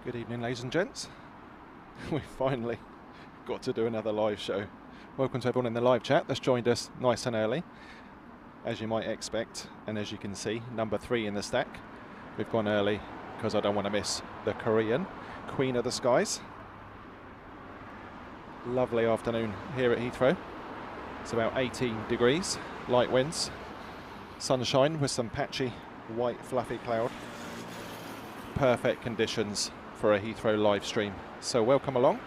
Good evening, ladies and gents. We finally got to do another live show. Welcome to everyone in the live chat that's joined us nice and early, as you might expect, and as you can see, number 3 in the stack. We've gone early because I don't want to miss the Korean Queen of the Skies. Lovely afternoon here at Heathrow. It's about 18 degrees, light winds, sunshine with some patchy white fluffy cloud. Perfect conditions for a Heathrow live stream. So welcome along.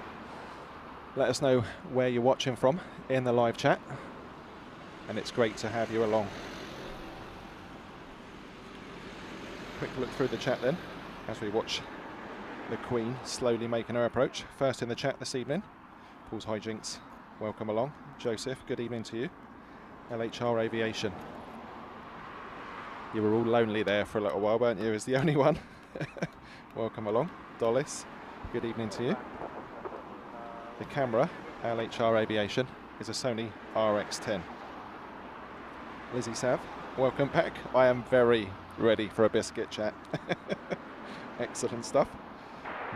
Let us know where you're watching from in the live chat, and it's great to have you along. Quick look through the chat then as we watch the Queen slowly making her approach. First in the chat this evening, Paul's Hijinks, welcome along. Joseph, good evening to you. LHR Aviation. You were all lonely there for a little while, weren't you, as the only one? Welcome along. Dollis, good evening to you. The camera, LHR Aviation, is a Sony RX10. Lizzie Sav, welcome back. I am very ready for a biscuit chat. Excellent stuff.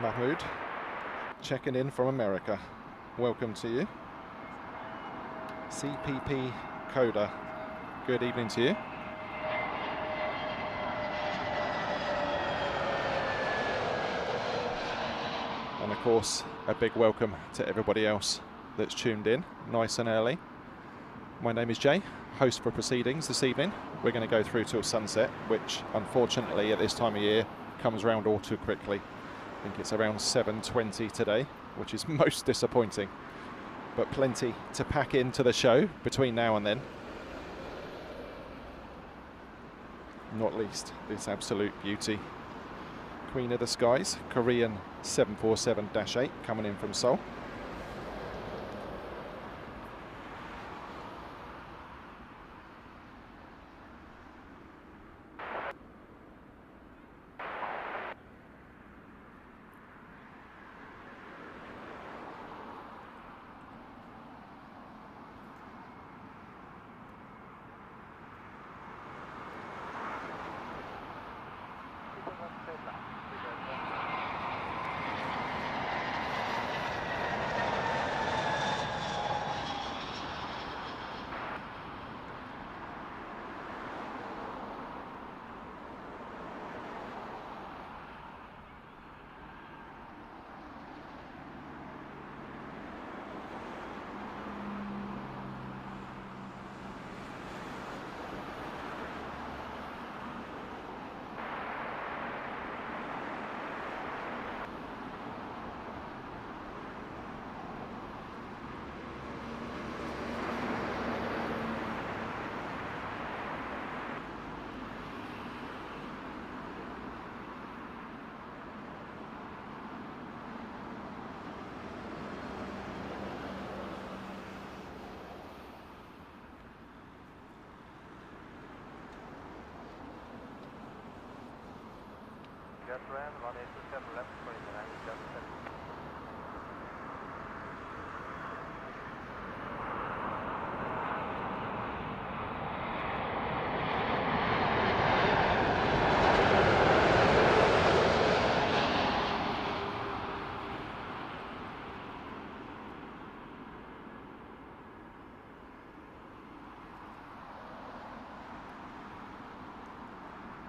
Mahmood, checking in from America. Welcome to you. CPP Coda, good evening to you. And of course, a big welcome to everybody else that's tuned in nice and early. My name is Jay, host for proceedings this evening. We're going to go through till sunset, which unfortunately at this time of year comes round all too quickly. I think it's around 7:20 today, which is most disappointing. But plenty to pack into the show between now and then. Not least this absolute beauty. Queen of the Skies, Korean 747-8 coming in from Seoul.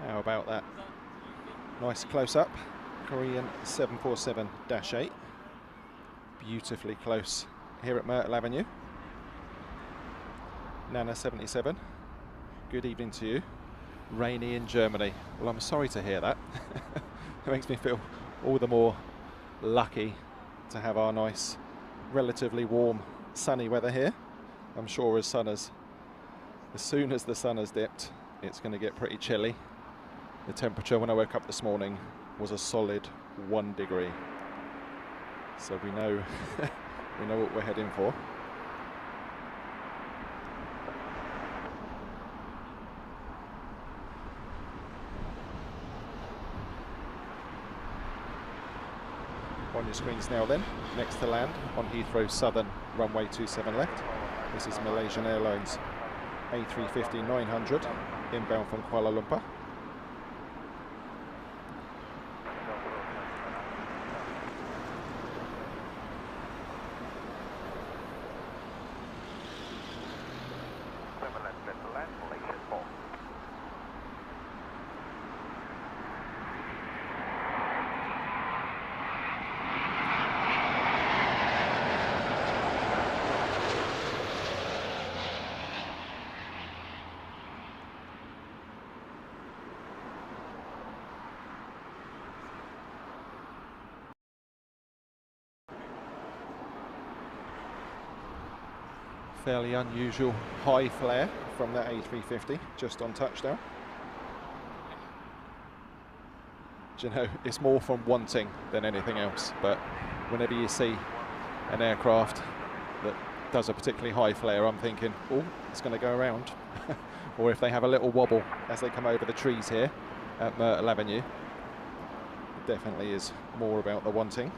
How about that? Nice close-up, Korean 747-8. Beautifully close here at Myrtle Avenue. Nana 77, good evening to you. Rainy in Germany. Well, I'm sorry to hear that. It makes me feel all the more lucky to have our nice, relatively warm, sunny weather here. I'm sure as soon as the sun has dipped, it's going to get pretty chilly. The temperature when I woke up this morning was a solid 1 degree. So we know we know what we're heading for. On your screens now then, next to land on Heathrow Southern runway 27 left. This is Malaysian Airlines A350-900 inbound from Kuala Lumpur. Fairly unusual high flare from that A350 just on touchdown. Do you know, it's more from wanting than anything else, but whenever you see an aircraft that does a particularly high flare, I'm thinking, oh, it's going to go around. Or if they have a little wobble as they come over the trees here at Myrtle Avenue, it definitely is more about the wanting.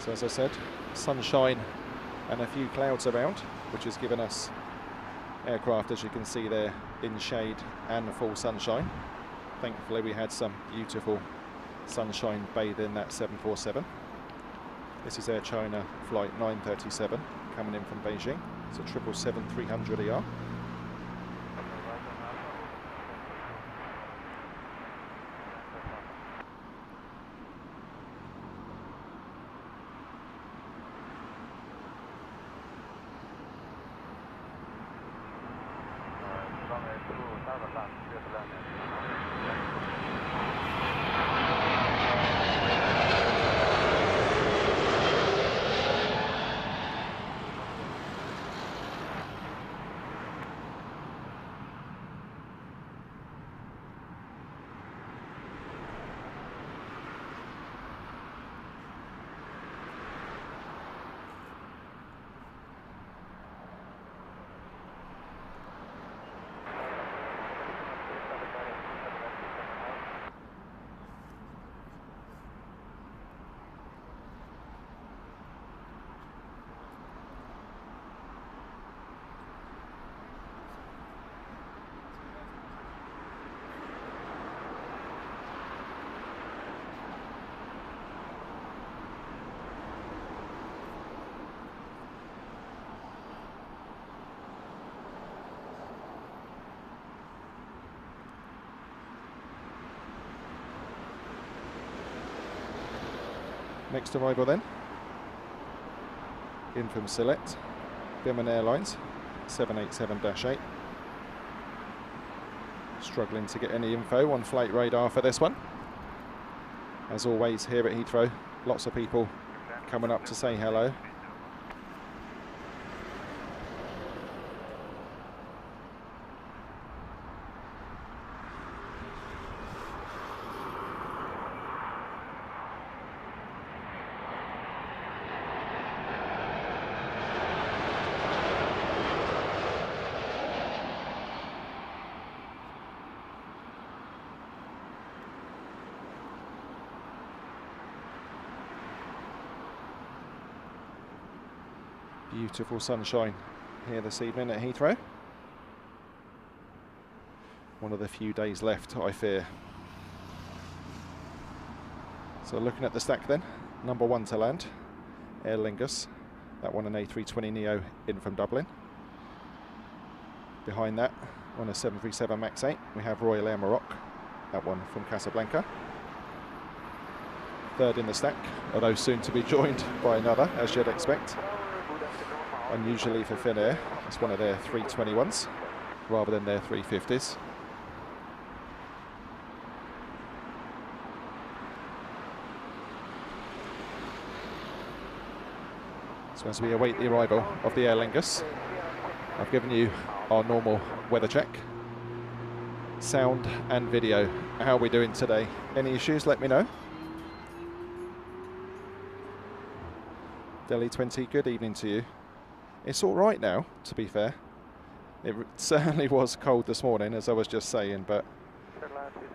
So as I said, sunshine and a few clouds around, which has given us aircraft, as you can see there, in shade and full sunshine. Thankfully we had some beautiful sunshine bathe in that 747. This is Air China flight 937 coming in from Beijing. It's a 777-300ER. Next arrival then, in from Select, Biman Airlines, 787-8. Struggling to get any info on flight radar for this one. As always here at Heathrow, lots of people coming up to say hello. Beautiful sunshine here this evening at Heathrow. One of the few days left, I fear. So looking at the stack then, number 1 to land, Aer Lingus, that one an A320neo in from Dublin. Behind that, on a 737 MAX 8, we have Royal Air Maroc, that one from Casablanca. Third in the stack, although soon to be joined by another, as you'd expect. Unusually for Finnair, it's one of their 321s rather than their 350s. So as we await the arrival of the Aer Lingus, I've given you our normal weather check. Sound and video. How are we doing today? Any issues, let me know. Delhi 20, good evening to you. It's all right now, to be fair. It certainly was cold this morning, as I was just saying, but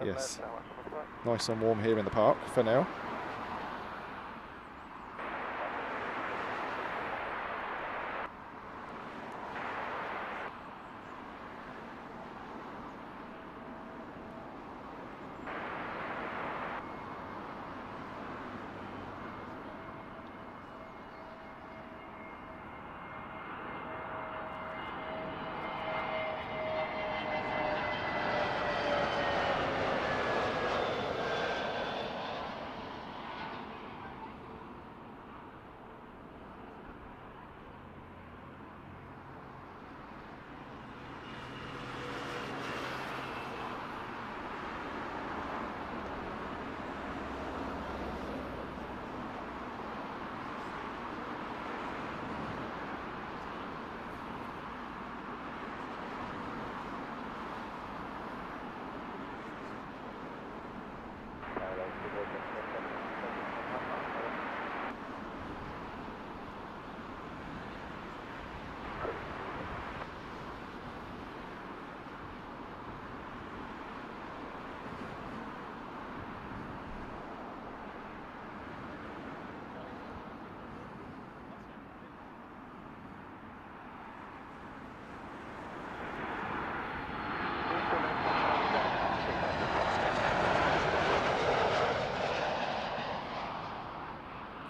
yes, nice and warm here in the park for now.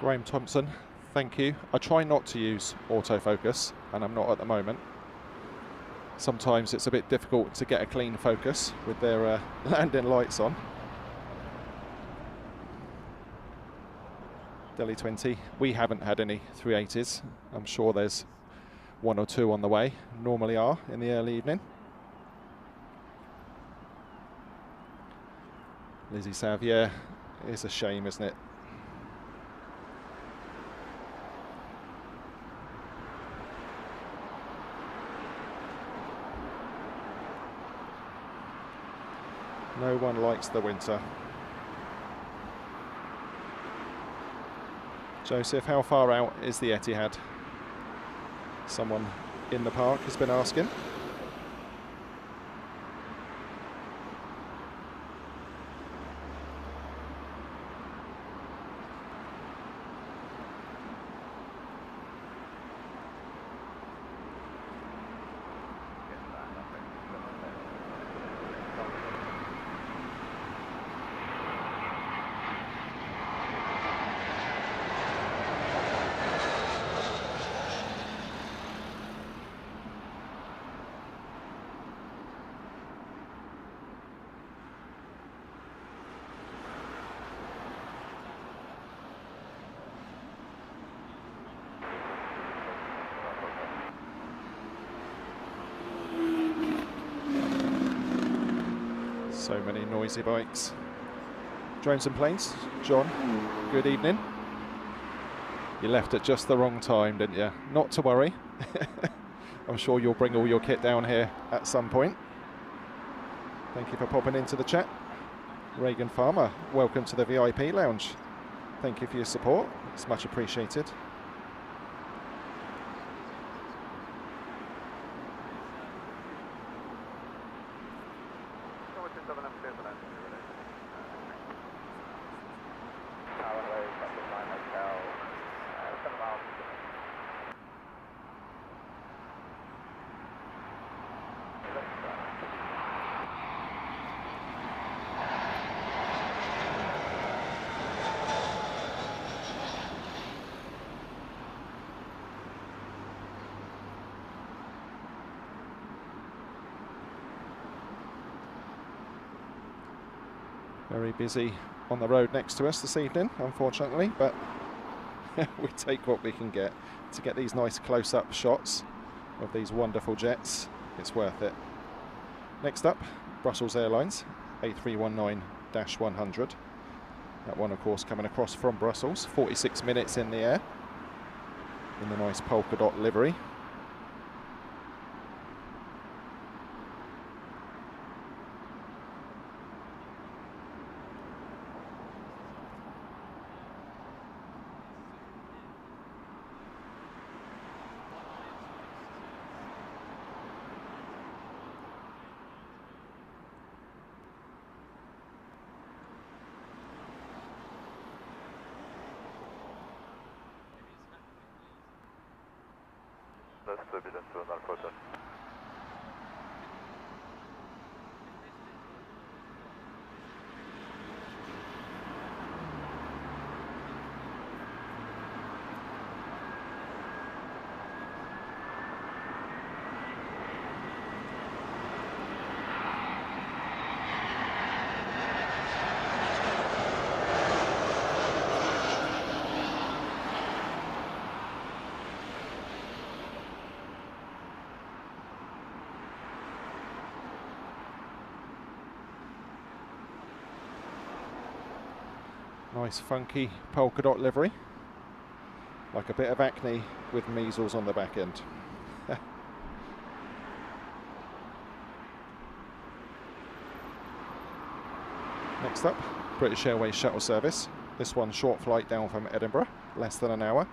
Graham Thompson, thank you. I try not to use autofocus, and I'm not at the moment. Sometimes it's a bit difficult to get a clean focus with their landing lights on. Delhi 20, we haven't had any 380s. I'm sure there's one or two on the way, normally are in the early evening. Lizzie Savier, it's a shame, isn't it? No one likes the winter. Joseph, how far out is the Etihad? Someone in the park has been asking. So many noisy bikes. Drones and planes, John, good evening. You left at just the wrong time, didn't you? Not to worry. I'm sure you'll bring all your kit down here at some point. Thank you for popping into the chat. Reagan Farmer, welcome to the VIP lounge. Thank you for your support, it's much appreciated. Very busy on the road next to us this evening, unfortunately, but we take what we can get. To get these nice close-up shots of these wonderful jets, it's worth it. Next up, Brussels Airlines, A319-100. That one, of course, coming across from Brussels, 46 minutes in the air, in the nice polka dot livery. Nice funky polka dot livery, like a bit of acne with measles on the back end. Next up, British Airways shuttle service. This one short flight down from Edinburgh, less than an hour.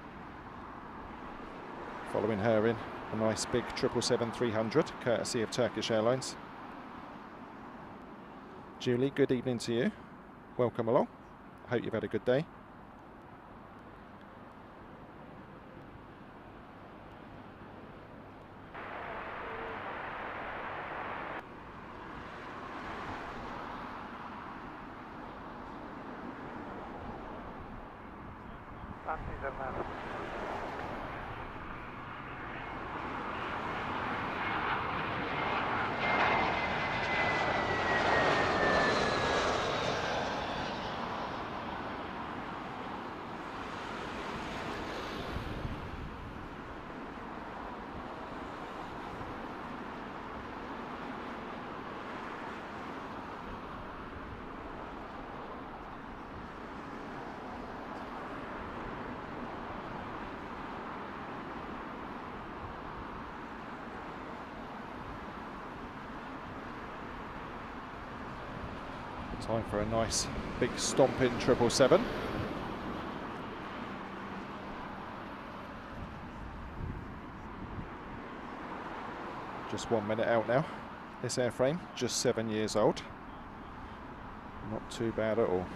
Following her in a nice big 777-300, courtesy of Turkish Airlines. Julie, good evening to you. Welcome along. Hope you've had a good day. Time for a nice big stomping 777. Just 1 minute out now. This airframe, just 7 years old. Not too bad at all.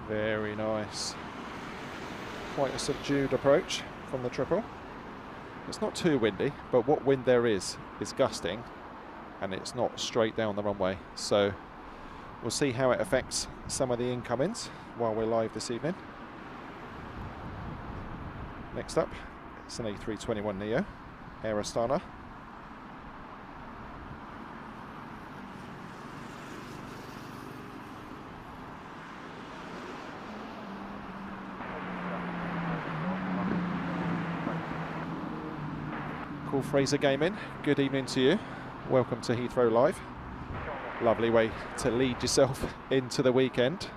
Very nice. Quite a subdued approach from the triple. It's not too windy, but what wind there is gusting, and it's not straight down the runway. So we'll see how it affects some of the incomings while we're live this evening. Next up, it's an A321neo, Air Astana. Fraser Gaming, good evening to you. Welcome to Heathrow Live. Lovely way to lead yourself into the weekend,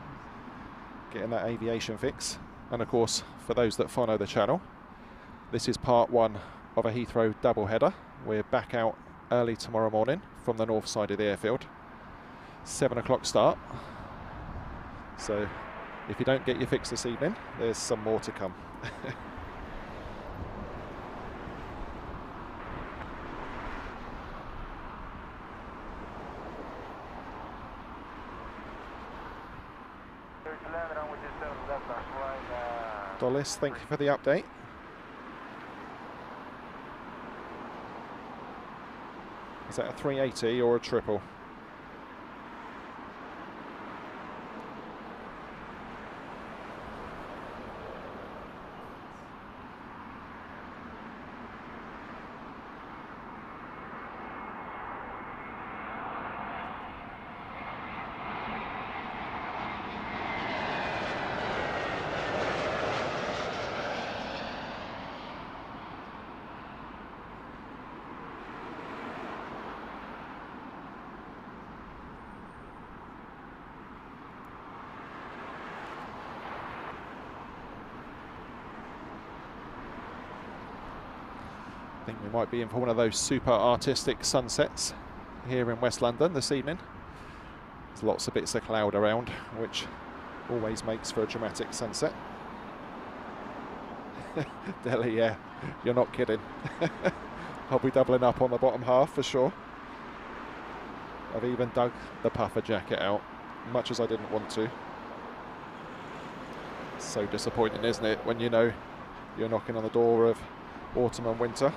getting that aviation fix. And of course, for those that follow the channel, this is part one of a Heathrow doubleheader. We're back out early tomorrow morning from the north side of the airfield. 7 o'clock start. So if you don't get your fix this evening, there's some more to come. Dollis, thank you for the update. Is that a 380 or a triple? I think we might be in for one of those super artistic sunsets here in West London this evening. There's lots of bits of cloud around, which always makes for a dramatic sunset. Delhi, yeah, you're not kidding. I'll be doubling up on the bottom half for sure. I've even dug the puffer jacket out, much as I didn't want to. It's so disappointing, isn't it, when you know you're knocking on the door of autumn and winter.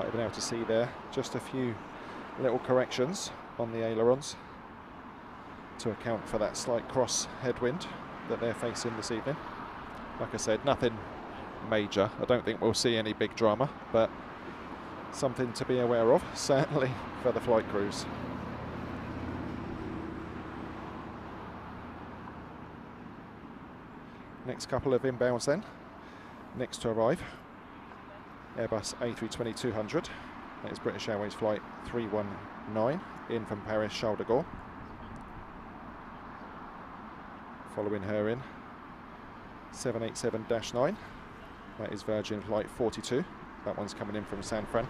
Might have been able to see there just a few little corrections on the ailerons to account for that slight cross headwind that they're facing this evening. Like I said, nothing major. I don't think we'll see any big drama, but something to be aware of, certainly for the flight crews. Next couple of inbounds then. Next to arrive, Airbus A320-200. That is British Airways flight 319 in from Paris Charles de Gaulle. Following her in, 787-9. That is Virgin flight 42. That one's coming in from San Fran.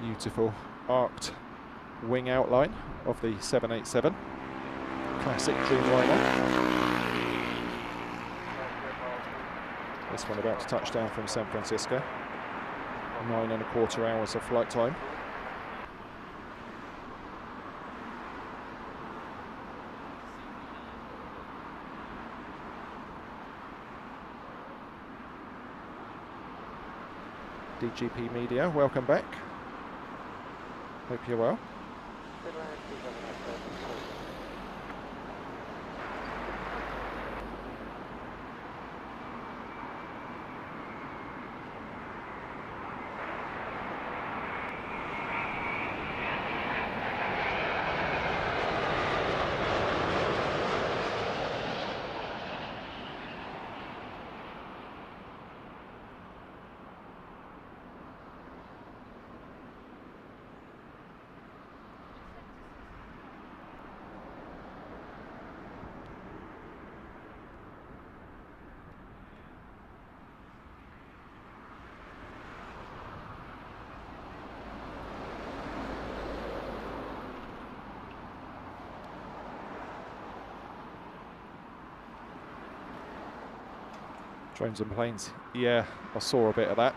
Beautiful arced wing outline of the 787. Classic Dreamliner. This one about to touch down from San Francisco. 9.25 hours of flight time. DGP Media, welcome back. Hope you're well. Drones and planes. Yeah, I saw a bit of that,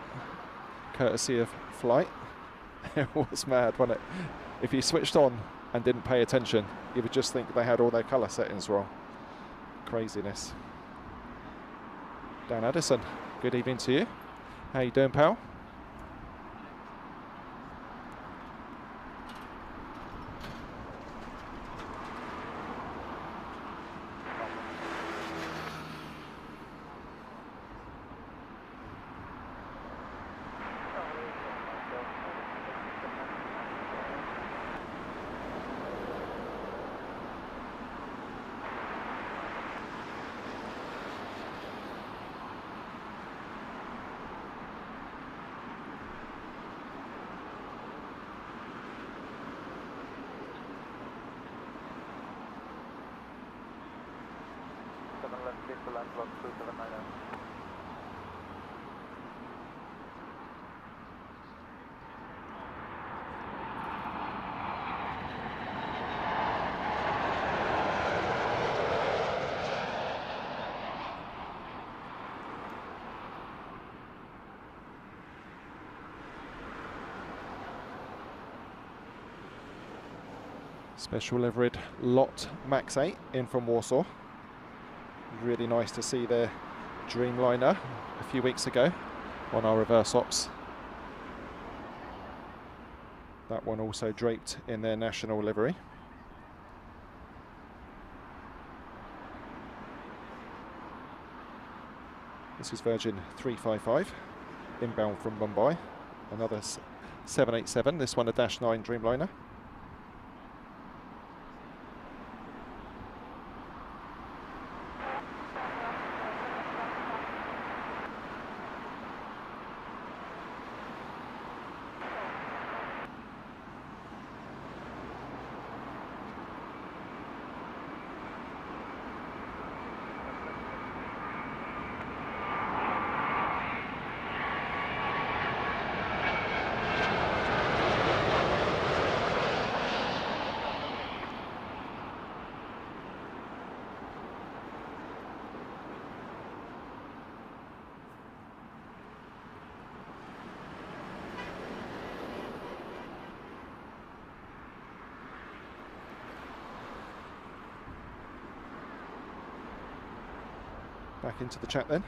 courtesy of Flight. It was mad, wasn't it? If you switched on and didn't pay attention, you would just think they had all their colour settings wrong. Craziness. Dan Addison, good evening to you. How you doing, pal? Special liveried Lot Max 8 in from Warsaw. Really nice to see their Dreamliner a few weeks ago on our reverse ops. That one also draped in their national livery. This is Virgin 355 inbound from Mumbai. Another 787, this one a -9 Dreamliner. Back into the chat then.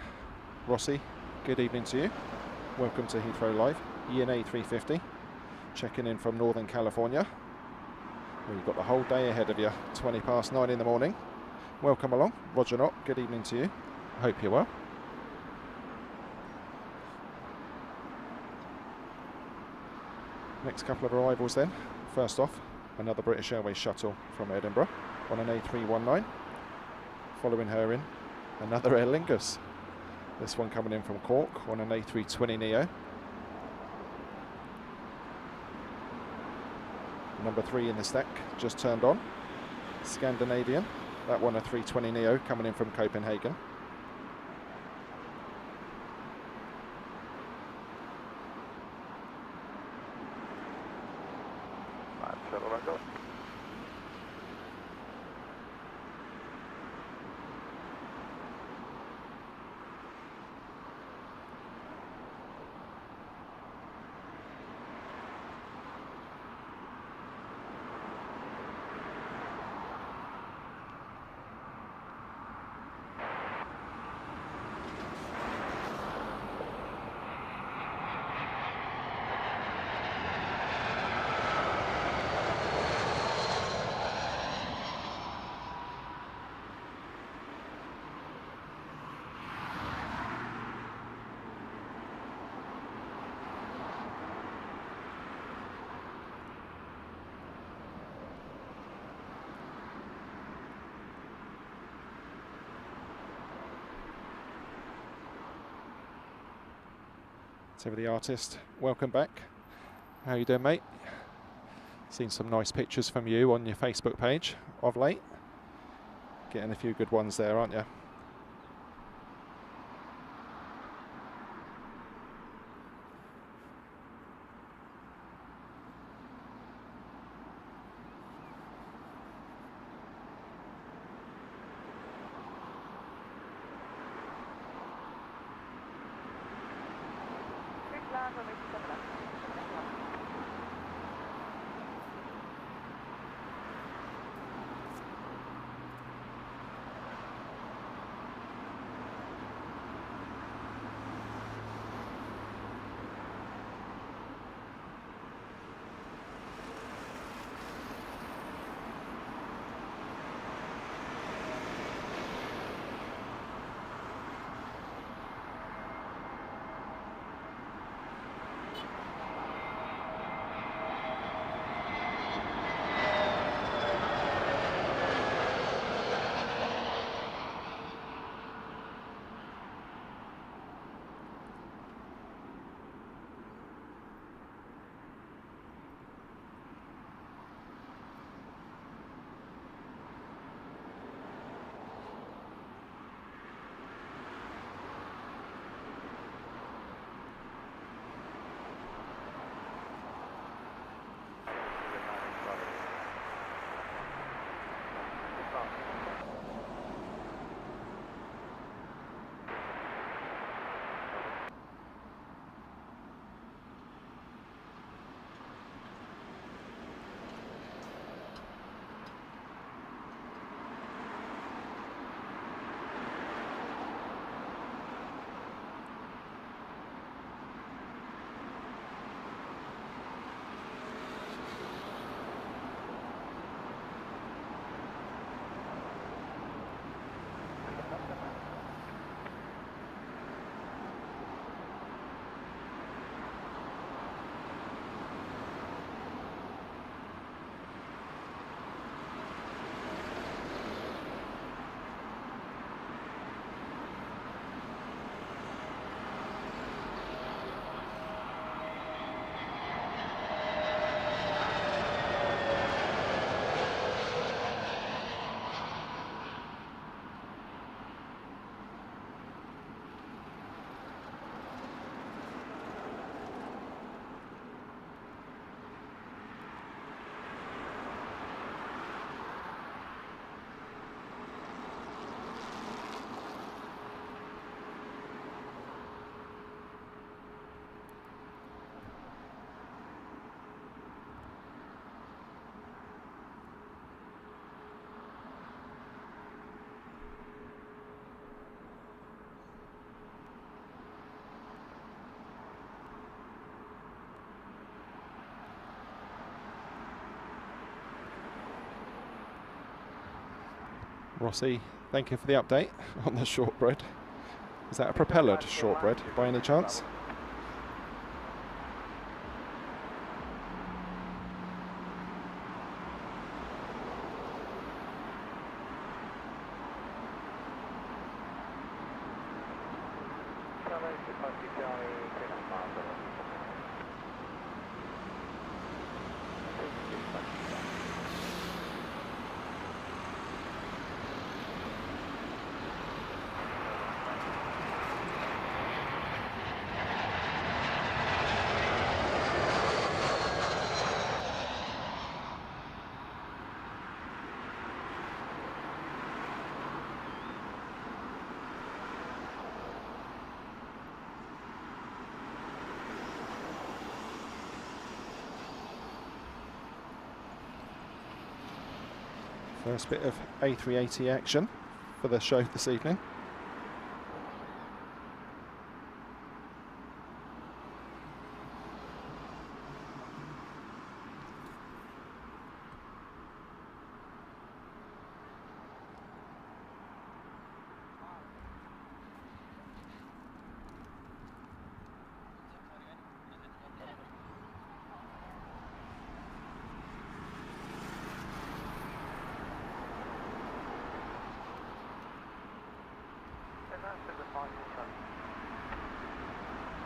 Rossi, good evening to you. Welcome to Heathrow Live, Emirates A380, checking in from Northern California. We've got the whole day ahead of you, 9:20 in the morning. Welcome along. Roger Knott, good evening to you. Hope you're well. Next couple of arrivals then. First off, another British Airways shuttle from Edinburgh on an A319. Following her in, another Aer Lingus. This one coming in from Cork on an A320neo. Number 3 in the stack, just turned on. Scandinavian, that one a 320neo coming in from Copenhagen. So the artist, welcome back. How you doing, mate? Seen some nice pictures from you on your Facebook page of late. Getting a few good ones there, aren't you? Rossi, thank you for the update on the shortbread. Is that a propellered shortbread by any chance? First bit of A380 action for the show this evening.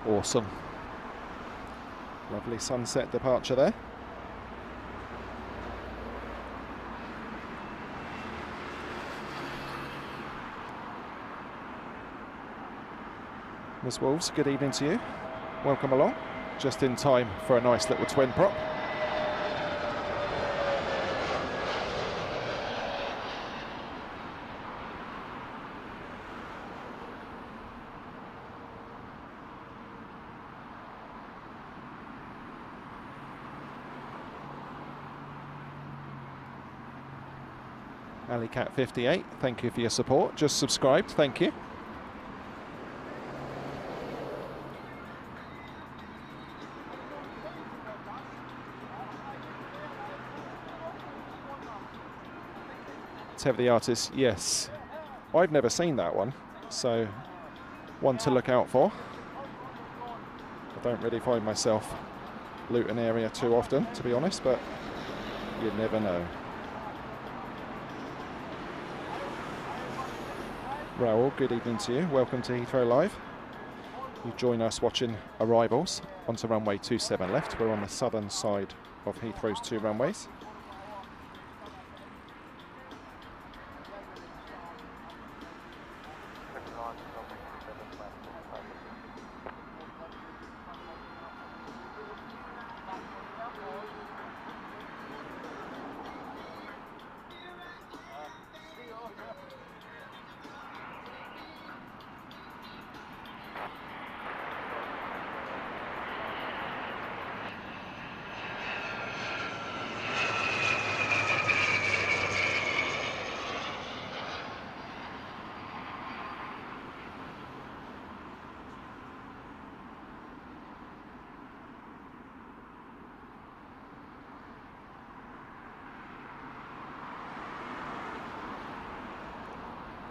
Awesome. Lovely sunset departure there. Miss Wolves, good evening to you. Welcome along. Just in time for a nice little twin prop. AliCat58, thank you for your support. Just subscribed, thank you. Tev the Artist, yes. I've never seen that one, so one to look out for. I don't really find myself looting area too often, to be honest, but you never know. Raoul, good evening to you. Welcome to Heathrow Live. You join us watching arrivals onto runway 27 left. We're on the southern side of Heathrow's two runways.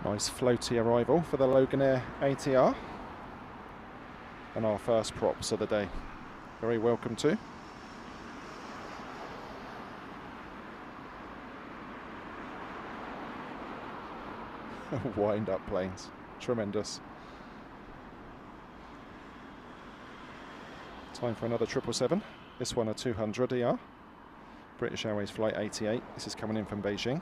Nice floaty arrival for the Loganair ATR. And our first props of the day. Very welcome to. Wind up planes. Tremendous. Time for another 777. This one a 200 ER. British Airways Flight 88. This is coming in from Beijing.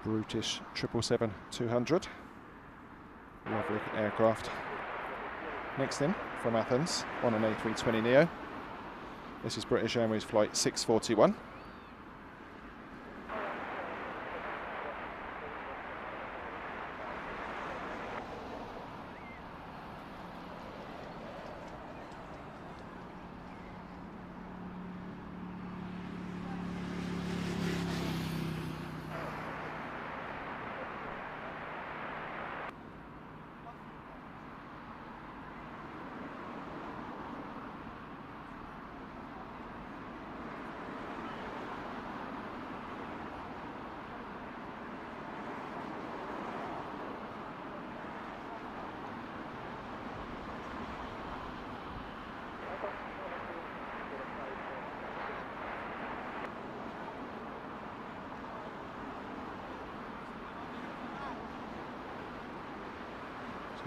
Brutish 777-200. Lovely aircraft. Next in from Athens on an A320neo. This is British Airways flight 641.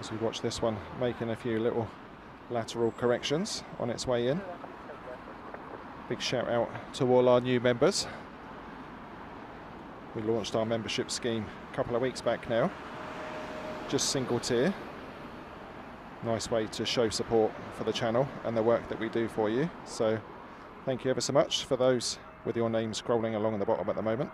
As we watch this one making a few little lateral corrections on its way in. Big shout out to all our new members. We launched our membership scheme a couple of weeks back now. Just single tier. Nice way to show support for the channel and the work that we do for you. So thank you ever so much for those with your name scrolling along at the bottom at the moment.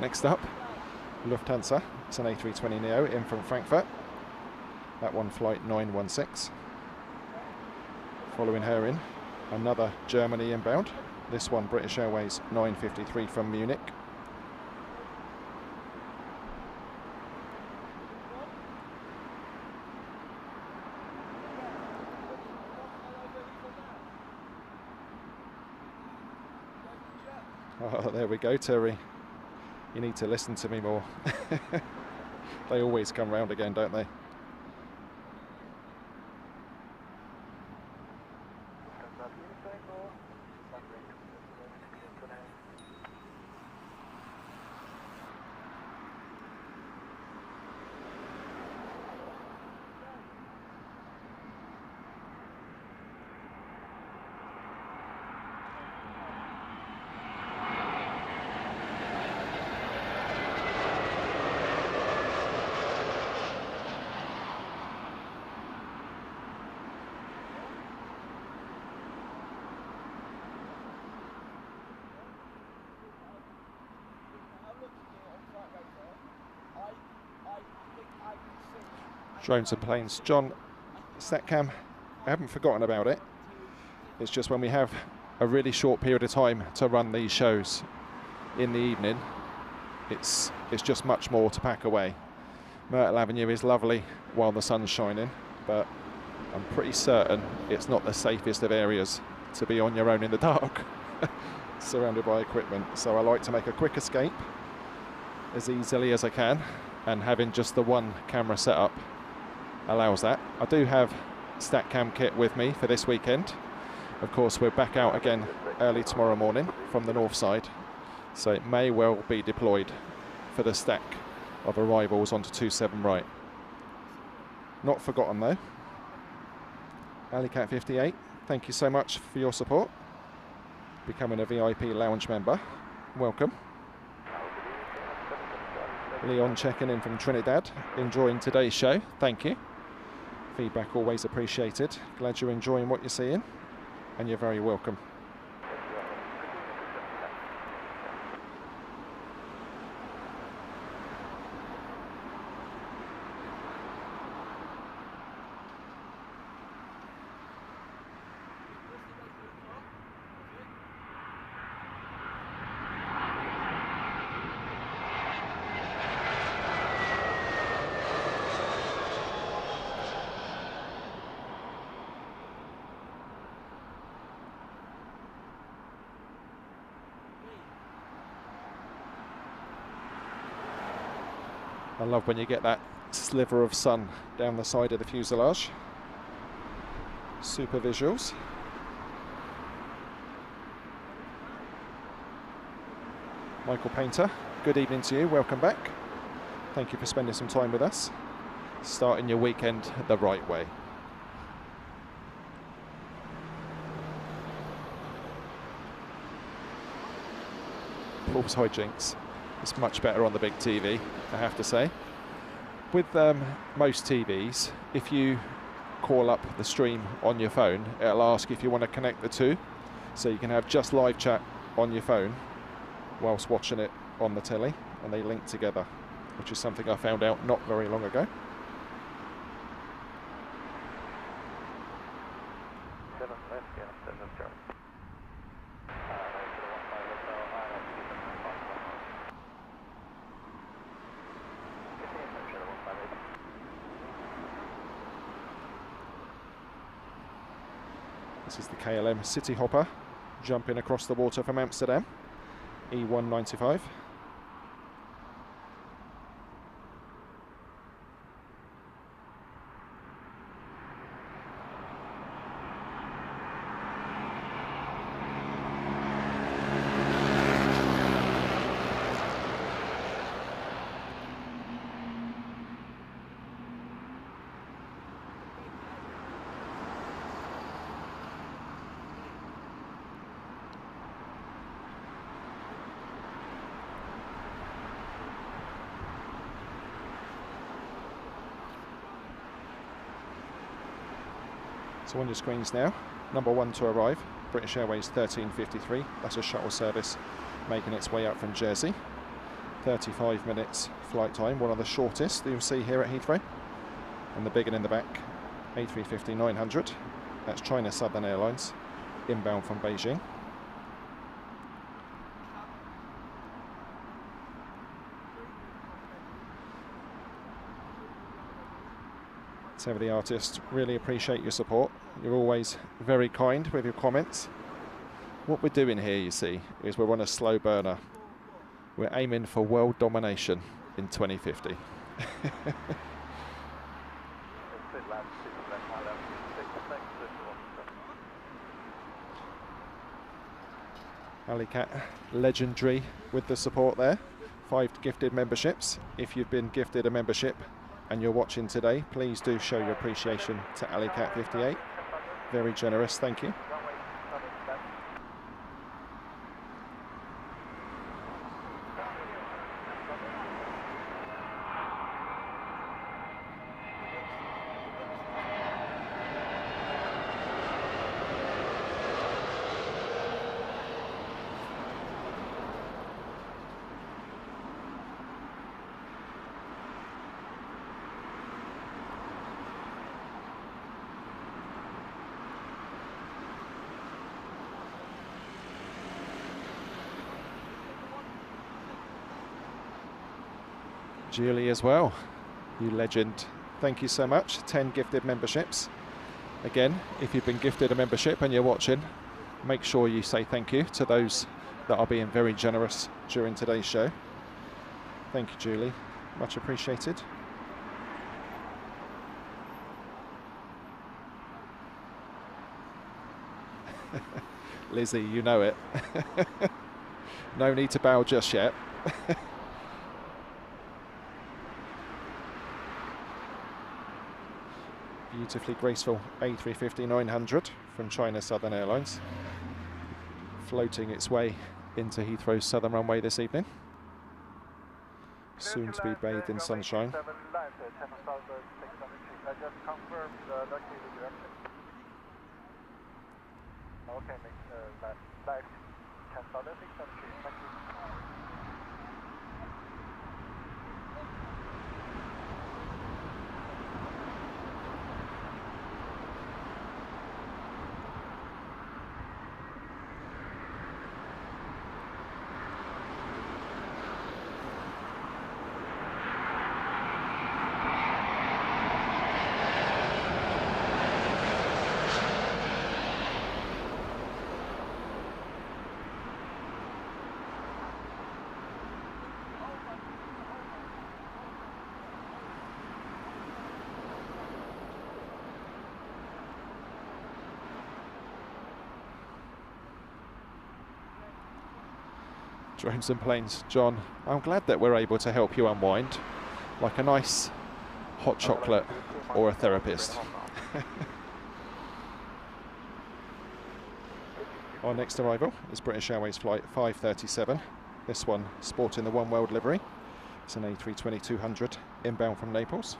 Next up, Lufthansa. It's an A320neo in from Frankfurt. That one flight 916. Following her in, another Germany inbound. This one British Airways 953 from Munich. Oh, there we go, Terry. You need to listen to me more. They always come round again, don't they? Drones and planes. John, StatCam, I haven't forgotten about it. It's just when we have a really short period of time to run these shows in the evening, it's just much more to pack away. Myrtle Avenue is lovely while the sun's shining, but I'm pretty certain it's not the safest of areas to be on your own in the dark, surrounded by equipment. So I like to make a quick escape as easily as I can, and having just the one camera setup allows that. I do have StatCam kit with me for this weekend. Of course, we're back out again early tomorrow morning from the north side, so it may well be deployed for the stack of arrivals onto 27 right. Not forgotten though. Alicat 58, thank you so much for your support. Becoming a VIP lounge member, welcome. Leon checking in from Trinidad, enjoying today's show, thank you. Feedback always appreciated. Glad you're enjoying what you're seeing, and you're very welcome. I love when you get that sliver of sun down the side of the fuselage. Super visuals. Michael Painter, good evening to you, welcome back. Thank you for spending some time with us. Starting your weekend the right way. Paul's hijinks. It's much better on the big TV, I have to say. With most TVs, if you call up the stream on your phone, it'll ask if you want to connect the two, so you can have just live chat on your phone whilst watching it on the telly, and they link together, which is something I found out not very long ago. This is the KLM City Hopper jumping across the water from Amsterdam, E195. So on your screens now, number 1 to arrive, British Airways 13:53. That's a shuttle service making its way out from Jersey. 35 minutes flight time, one of the shortest that you'll see here at Heathrow. And the big one in the back, A350-900. That's China Southern Airlines, inbound from Beijing. So the artists, really appreciate your support. You're always very kind with your comments. What we're doing here, you see, is we're on a slow burner. We're aiming for world domination in 2050. Alicat, legendary with the support there. 5 gifted memberships. If you've been gifted a membership and you're watching today, please do show your appreciation to Alicat58. Very generous, thank you. Julie as well, you legend. Thank you so much. 10 gifted memberships. Again, if you've been gifted a membership and you're watching, make sure you say thank you to those that are being very generous during today's show. Thank you, Julie. Much appreciated. Lizzie, you know it. No need to bow just yet. Beautifully graceful A350-900 from China Southern Airlines, floating its way into Heathrow's southern runway this evening, soon to be bathed in sunshine. Drones and planes, John. I'm glad that we're able to help you unwind, like a nice hot chocolate or a therapist. Our next arrival is British Airways flight 537. This one sporting the One World livery. It's an A320-200 inbound from Naples.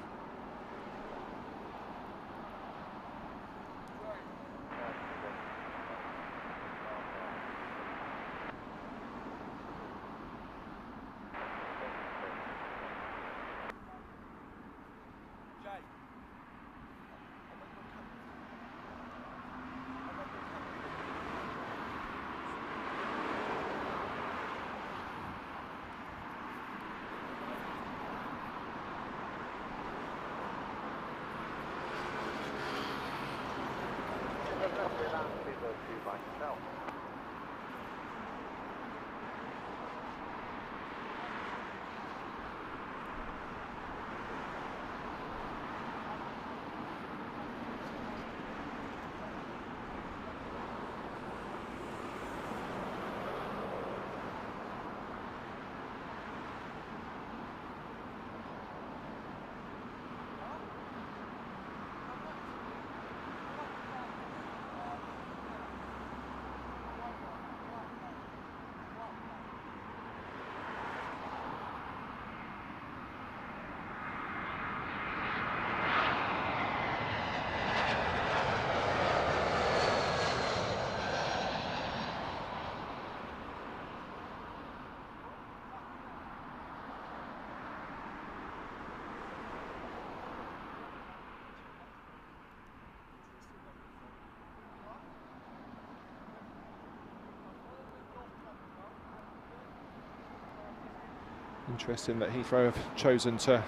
Interesting that Heathrow have chosen to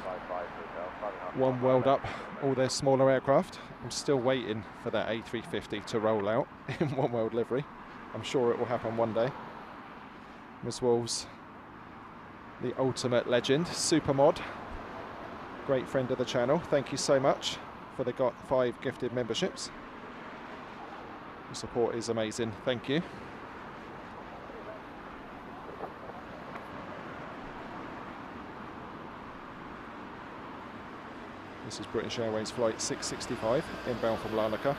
One World up all their smaller aircraft. I'm still waiting for that A350 to roll out in One World livery. I'm sure it will happen one day. Ms. Wolves, the ultimate legend, super mod, great friend of the channel. Thank you so much for the 5 gifted memberships. The support is amazing. Thank you. This is British Airways flight 665, inbound from Larnaca.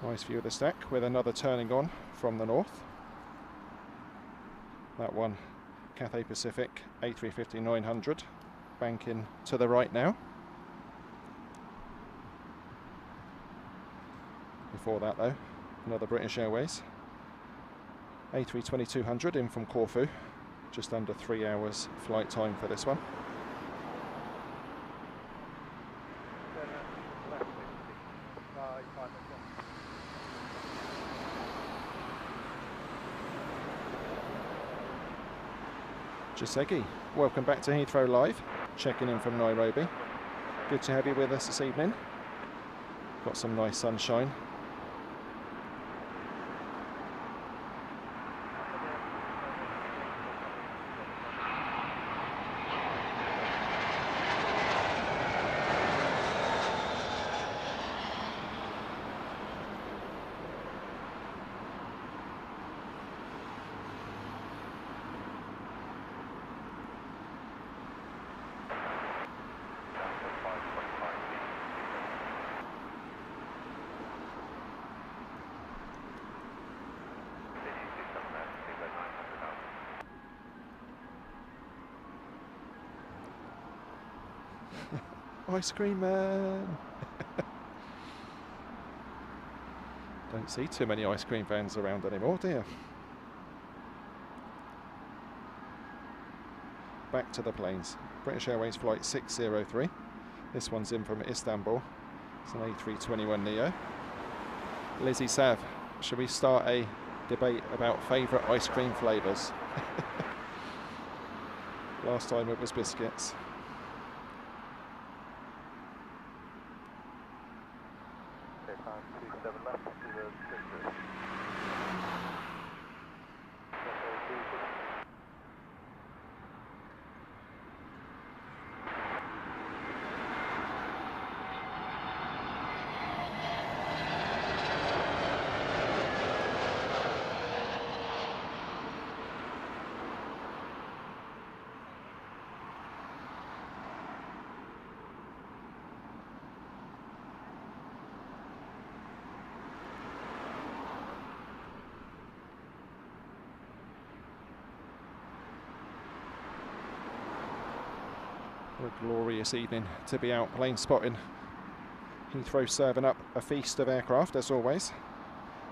Nice view of the stack with another turning on from the north. That one, Cathay Pacific A350-900, banking to the right now. Before that though, another British Airways A320-200 in from Corfu, just under 3 hours flight time for this one. Josegi, welcome back to Heathrow Live, checking in from Nairobi. Good to have you with us this evening. Got some nice sunshine. Ice cream man. Don't see too many ice cream vans around anymore, do you? Back to the planes. British Airways flight 603. This one's in from Istanbul. It's an A321neo. Lizzie Sav, shall we start a debate about favourite ice cream flavours? Last time it was biscuits. What a glorious evening to be out plane spotting. Heathrow serving up a feast of aircraft as always.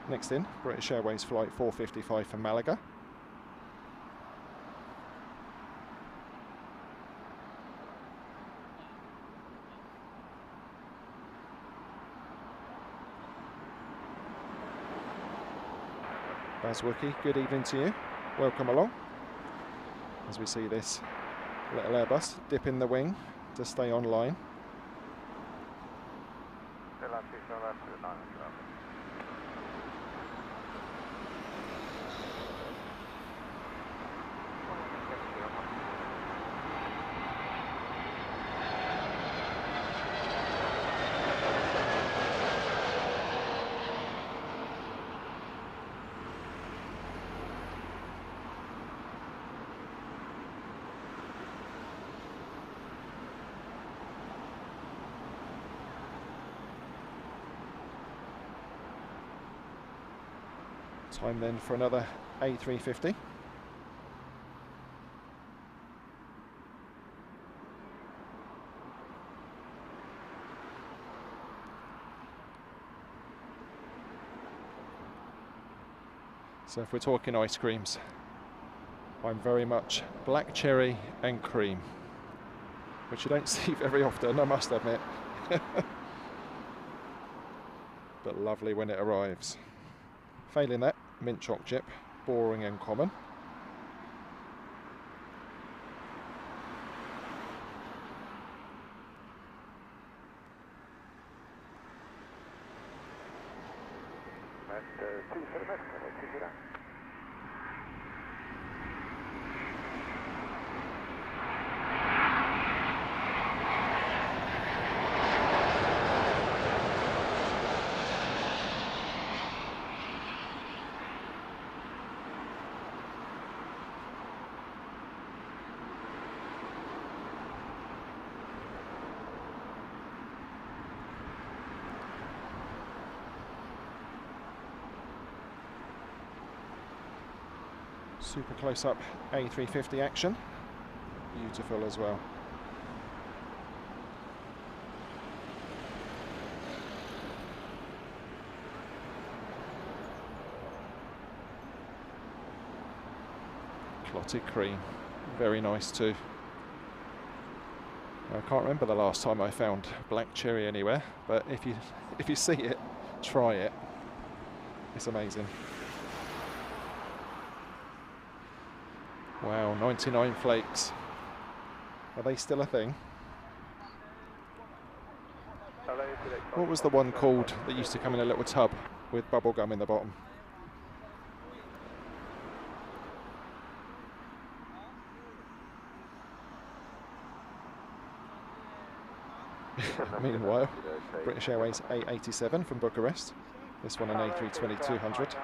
Next in, British Airways flight 455 from Malaga. Baz Wookie, good evening to you. Welcome along. As we see this little Airbus dip in the wing to stay online. Time then for another A350. So if we're talking ice creams, I'm very much black cherry and cream, which you don't see very often, I must admit. But lovely when it arrives. Failing that, mint choc chip, boring and common. Super close up A350 action. Beautiful as well. Clotted cream, very nice too. I can't remember the last time I found black cherry anywhere, but if you see it, try it. It's amazing. Wow, 99 flakes. Are they still a thing? What was the one called that used to come in a little tub with bubble gum in the bottom? Meanwhile, British Airways A380 from Bucharest. This one an A320-200.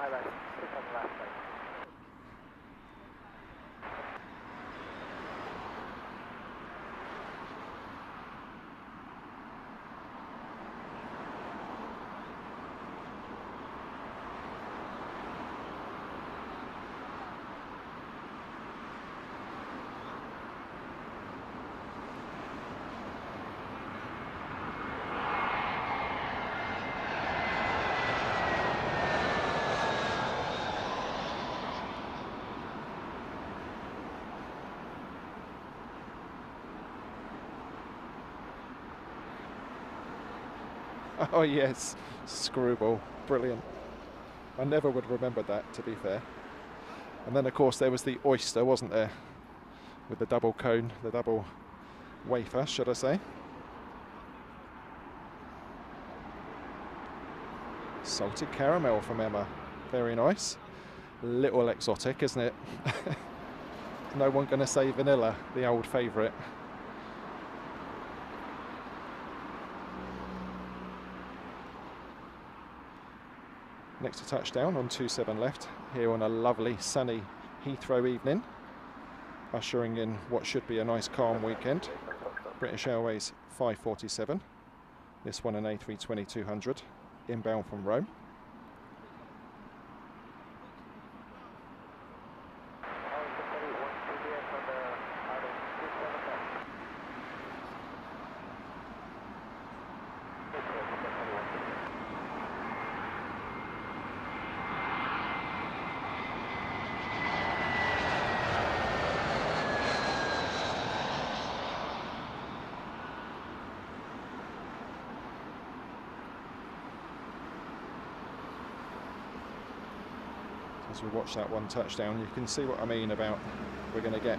Oh yes, screwball, brilliant. I never would have remembered that, to be fair. And then of course there was the oyster, wasn't there? With the double cone, the double wafer, should I say. Salted caramel from Emma, very nice. Little exotic, isn't it? No one going to say vanilla, the old favourite. Next to touchdown on 27 left, here on a lovely sunny Heathrow evening, ushering in what should be a nice calm weekend. British Airways 547, this one an A320-200, inbound from Rome. As we watch that one touchdown, you can see what I mean about we're going to get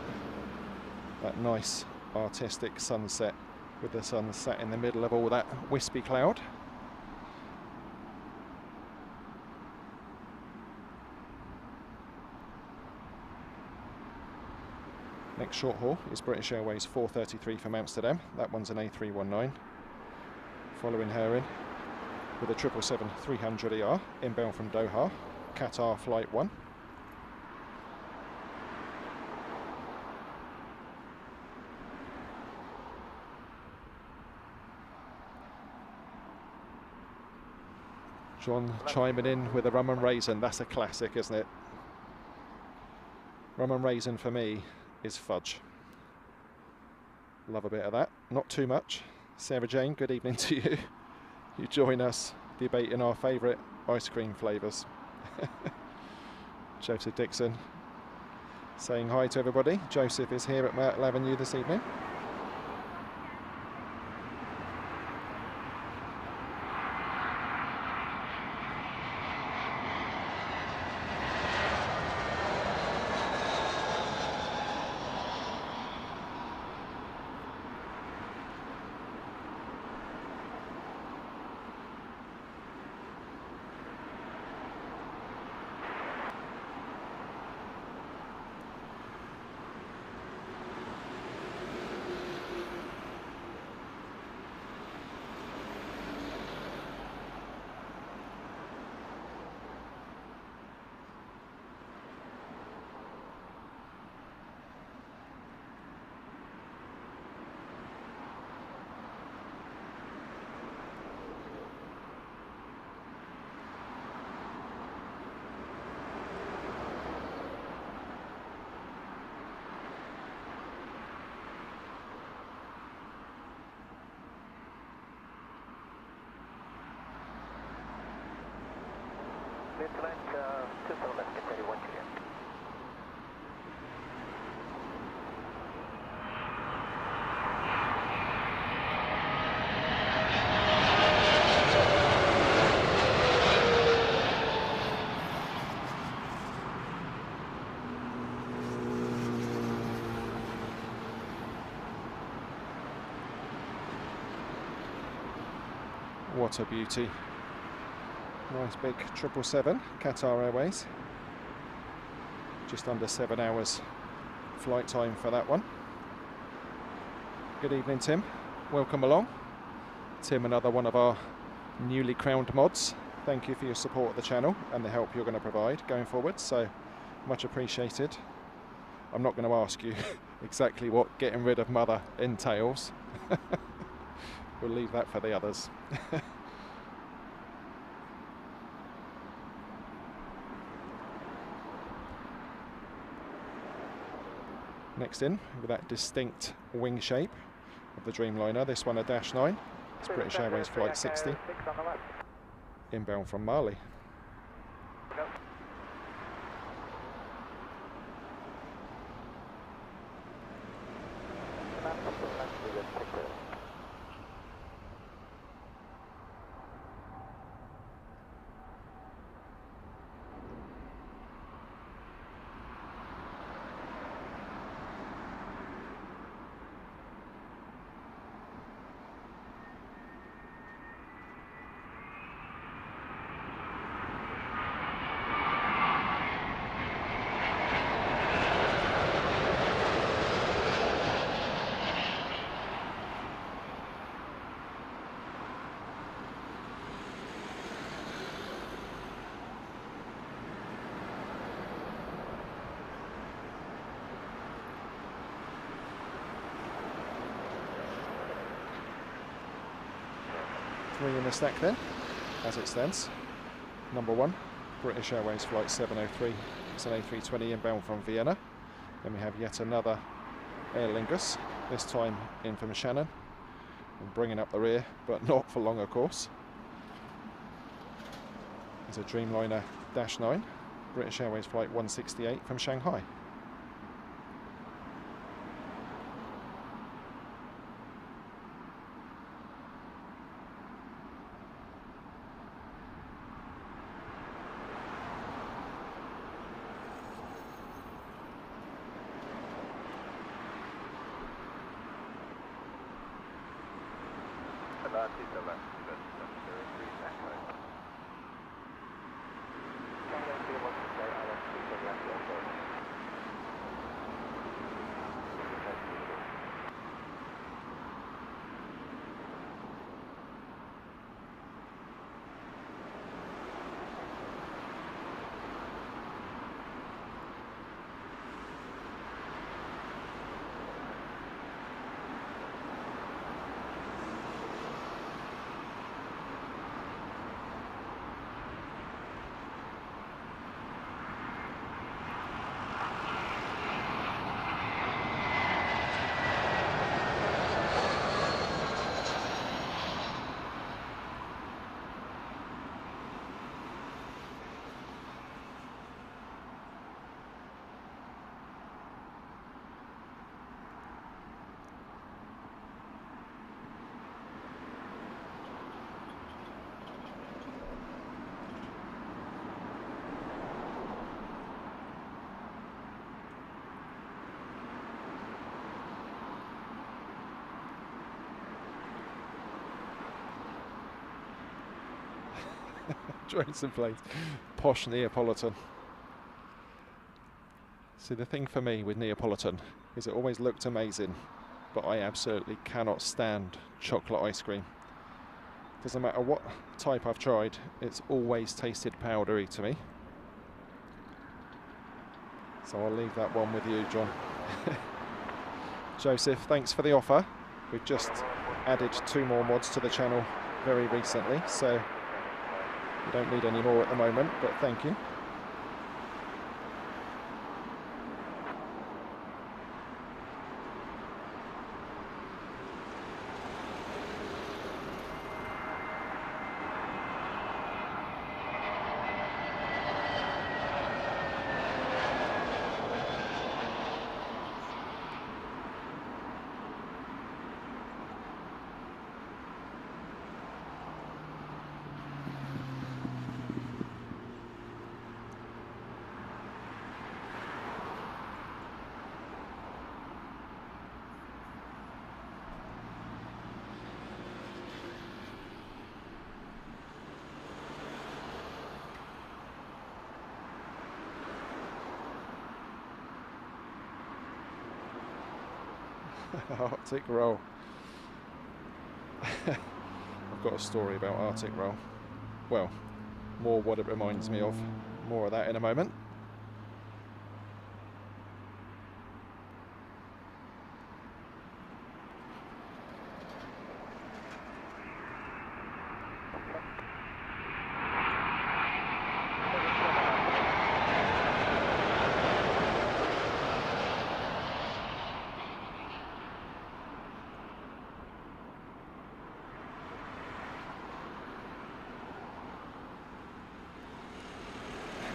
that nice artistic sunset with the sun sat in the middle of all that wispy cloud. Next short haul is British Airways 433 from Amsterdam. That one's an A319. Following her in with a 777-300ER inbound from Doha, Qatar Flight 1. John chiming in with a rum and raisin. That's a classic, isn't it? Rum and raisin for me is fudge. Love a bit of that. Not too much. Sarah Jane, good evening to you. You join us debating our favourite ice cream flavours. Joseph Dixon saying hi to everybody. Joseph is here at Myrtle Avenue this evening. What a beauty. Nice big 777, Qatar Airways. Just under 7 hours flight time for that one. Good evening, Tim. Welcome along. Tim, another one of our newly crowned mods. Thank you for your support of the channel and the help you're going to provide going forward, so much appreciated. I'm not going to ask you exactly what getting rid of Mother entails. We'll leave that for the others. Next in, with that distinct wing shape of the Dreamliner, this one a Dash 9. It's British Airways Flight 60, inbound from Mali. three in the stack then, as it stands. Number one, British Airways flight 703. It's an A380 inbound from Vienna. Then we have yet another Aer Lingus, this time in from Shannon, and bringing up the rear, but not for long, of course. It's a Dreamliner Dash 9, British Airways flight 168 from Shanghai. Joins and planes. Posh Neapolitan. See, the thing for me with Neapolitan is it always looked amazing, but I absolutely cannot stand chocolate ice cream. Doesn't matter what type I've tried, it's always tasted powdery to me. So I'll leave that one with you, John. Joseph, thanks for the offer. We've just added 2 more mods to the channel very recently, so we don't need any more at the moment, but thank you. Arctic roll. I've got a story about Arctic roll. Well, more what it reminds me of. More of that in a moment.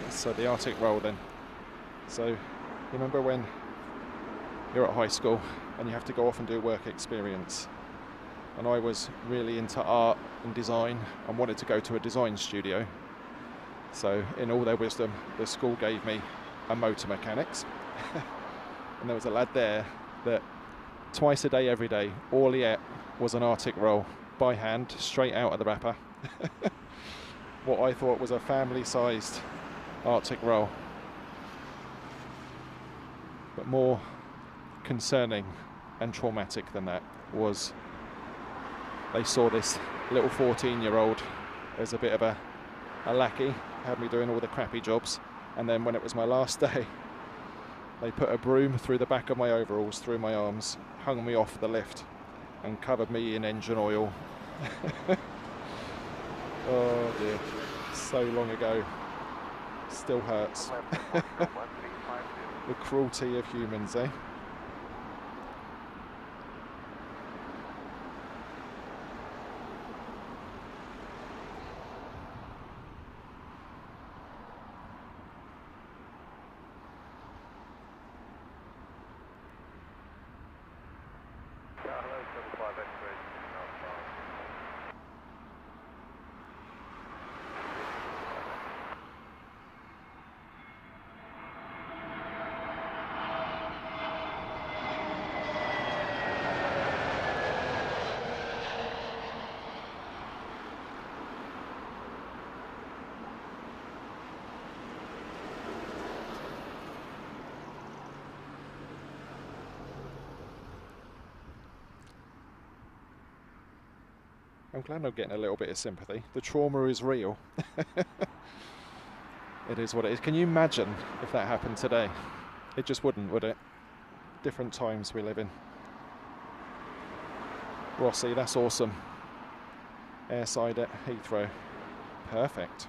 So the Arctic roll then. So you remember when you're at high school and you have to go off and do work experience, and I was really into art and design and wanted to go to a design studio. So in all their wisdom, the school gave me a motor mechanics and there was a lad there that twice a day, every day, all he ate was an Arctic roll by hand, straight out of the wrapper. What I thought was a family-sized Arctic roll. But more concerning and traumatic than that was they saw this little 14-year-old as a bit of a lackey, had me doing all the crappy jobs, and then when it was my last day, they put a broom through the back of my overalls, through my arms, hung me off the lift and covered me in engine oil. Oh dear, so long ago. Still hurts. The cruelty of humans, eh? I'm glad I'm getting a little bit of sympathy. The trauma is real. It is what it is. Can you imagine if that happened today? It just wouldn't, would it? Different times we live in. Rossi, that's awesome. Airside at Heathrow. Perfect.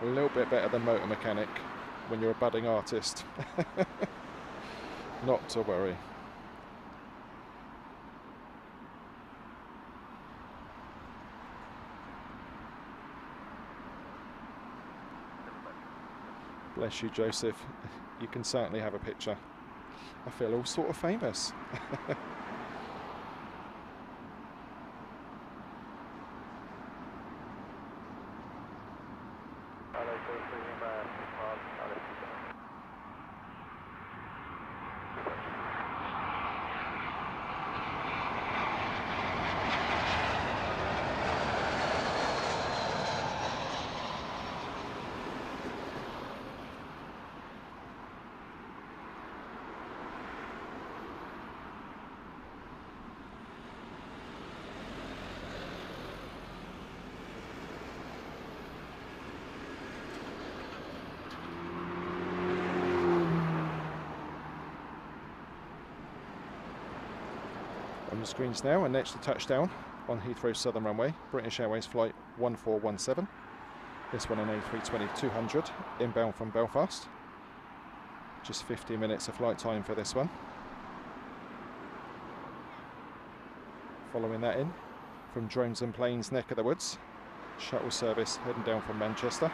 A little bit better than motor mechanic when you're a budding artist. Not to worry. Bless you, Joseph. You can certainly have a picture. I feel all sort of famous. On the screens now, and next to touchdown on Heathrow Southern Runway, British Airways flight 1417. This one an A320-200 inbound from Belfast. Just 50 minutes of flight time for this one. Following that in from Drones and Planes neck of the woods, shuttle service heading down from Manchester.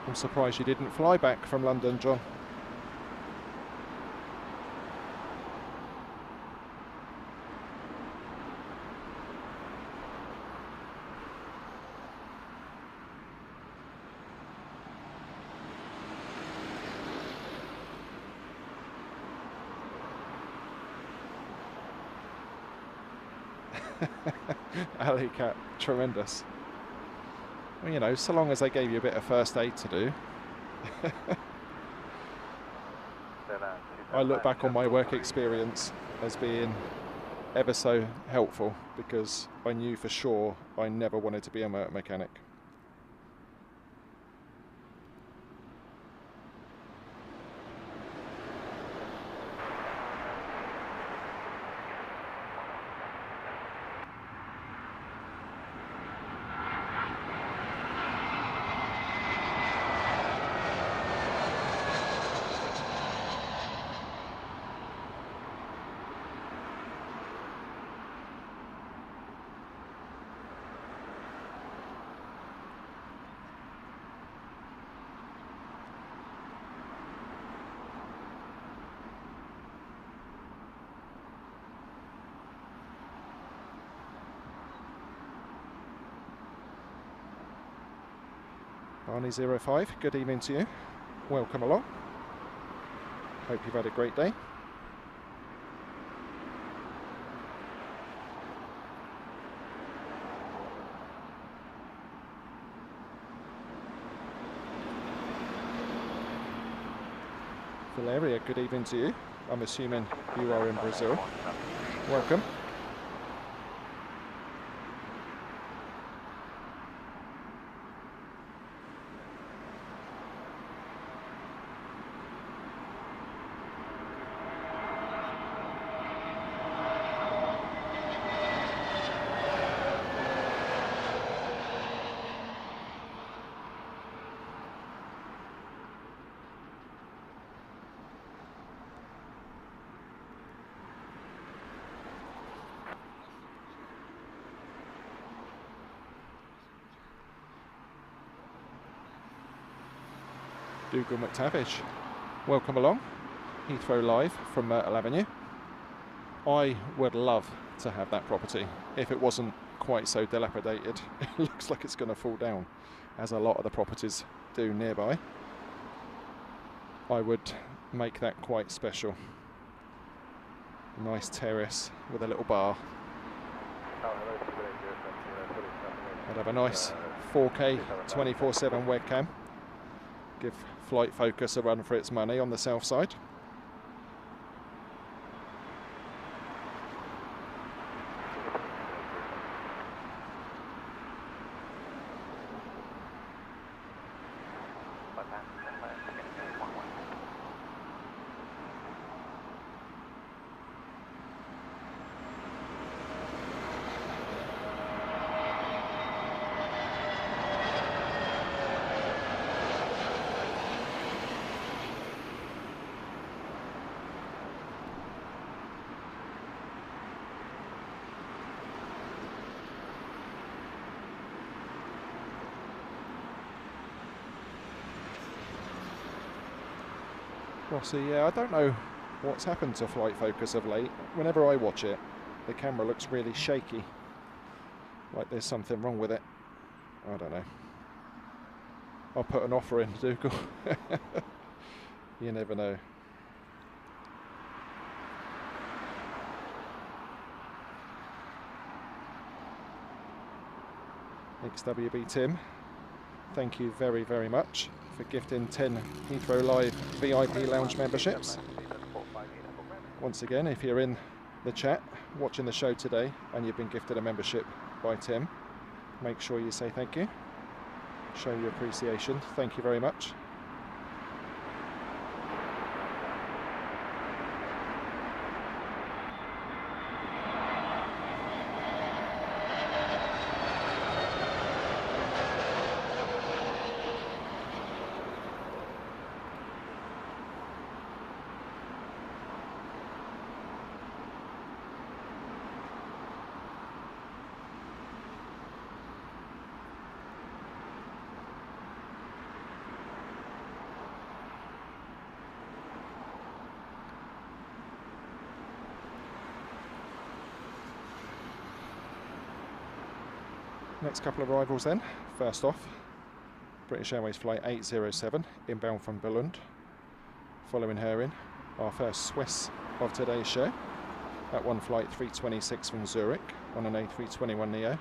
I'm surprised you didn't fly back from London, John. Alley cat, tremendous. Well, you know, so long as they gave you a bit of first aid to do. I look back on my work experience as being ever so helpful because I knew for sure I never wanted to be a motor mechanic. Barney05, good evening to you. Welcome along. Hope you've had a great day. Valeria, good evening to you. I'm assuming you are in Brazil. Welcome. Dougal McTavish, welcome along. Heathrow Live from Myrtle Avenue. I would love to have that property if it wasn't quite so dilapidated. It looks like it's going to fall down, as a lot of the properties do nearby. I would make that quite special. Nice terrace with a little bar. I'd have a nice 4K 24/7 webcam. Give Flight Focus a run for its money on the south side. Rossi, yeah, I don't know what's happened to Flight Focus of late. Whenever I watch it, the camera looks really shaky. Like there's something wrong with it. I don't know. I'll put an offer in, Dougal. You never know. XWB Tim, thank you very, very much for gifting 10 Heathrow Live VIP lounge memberships. Once again, if you're in the chat watching the show today and you've been gifted a membership by Tim, make sure you say thank you. Show your appreciation. Thank you very much. Next couple of arrivals then. First off, British Airways flight 807 inbound from Billund. Following her in, our first Swiss of today's show. That one flight 326 from Zurich on an A321neo.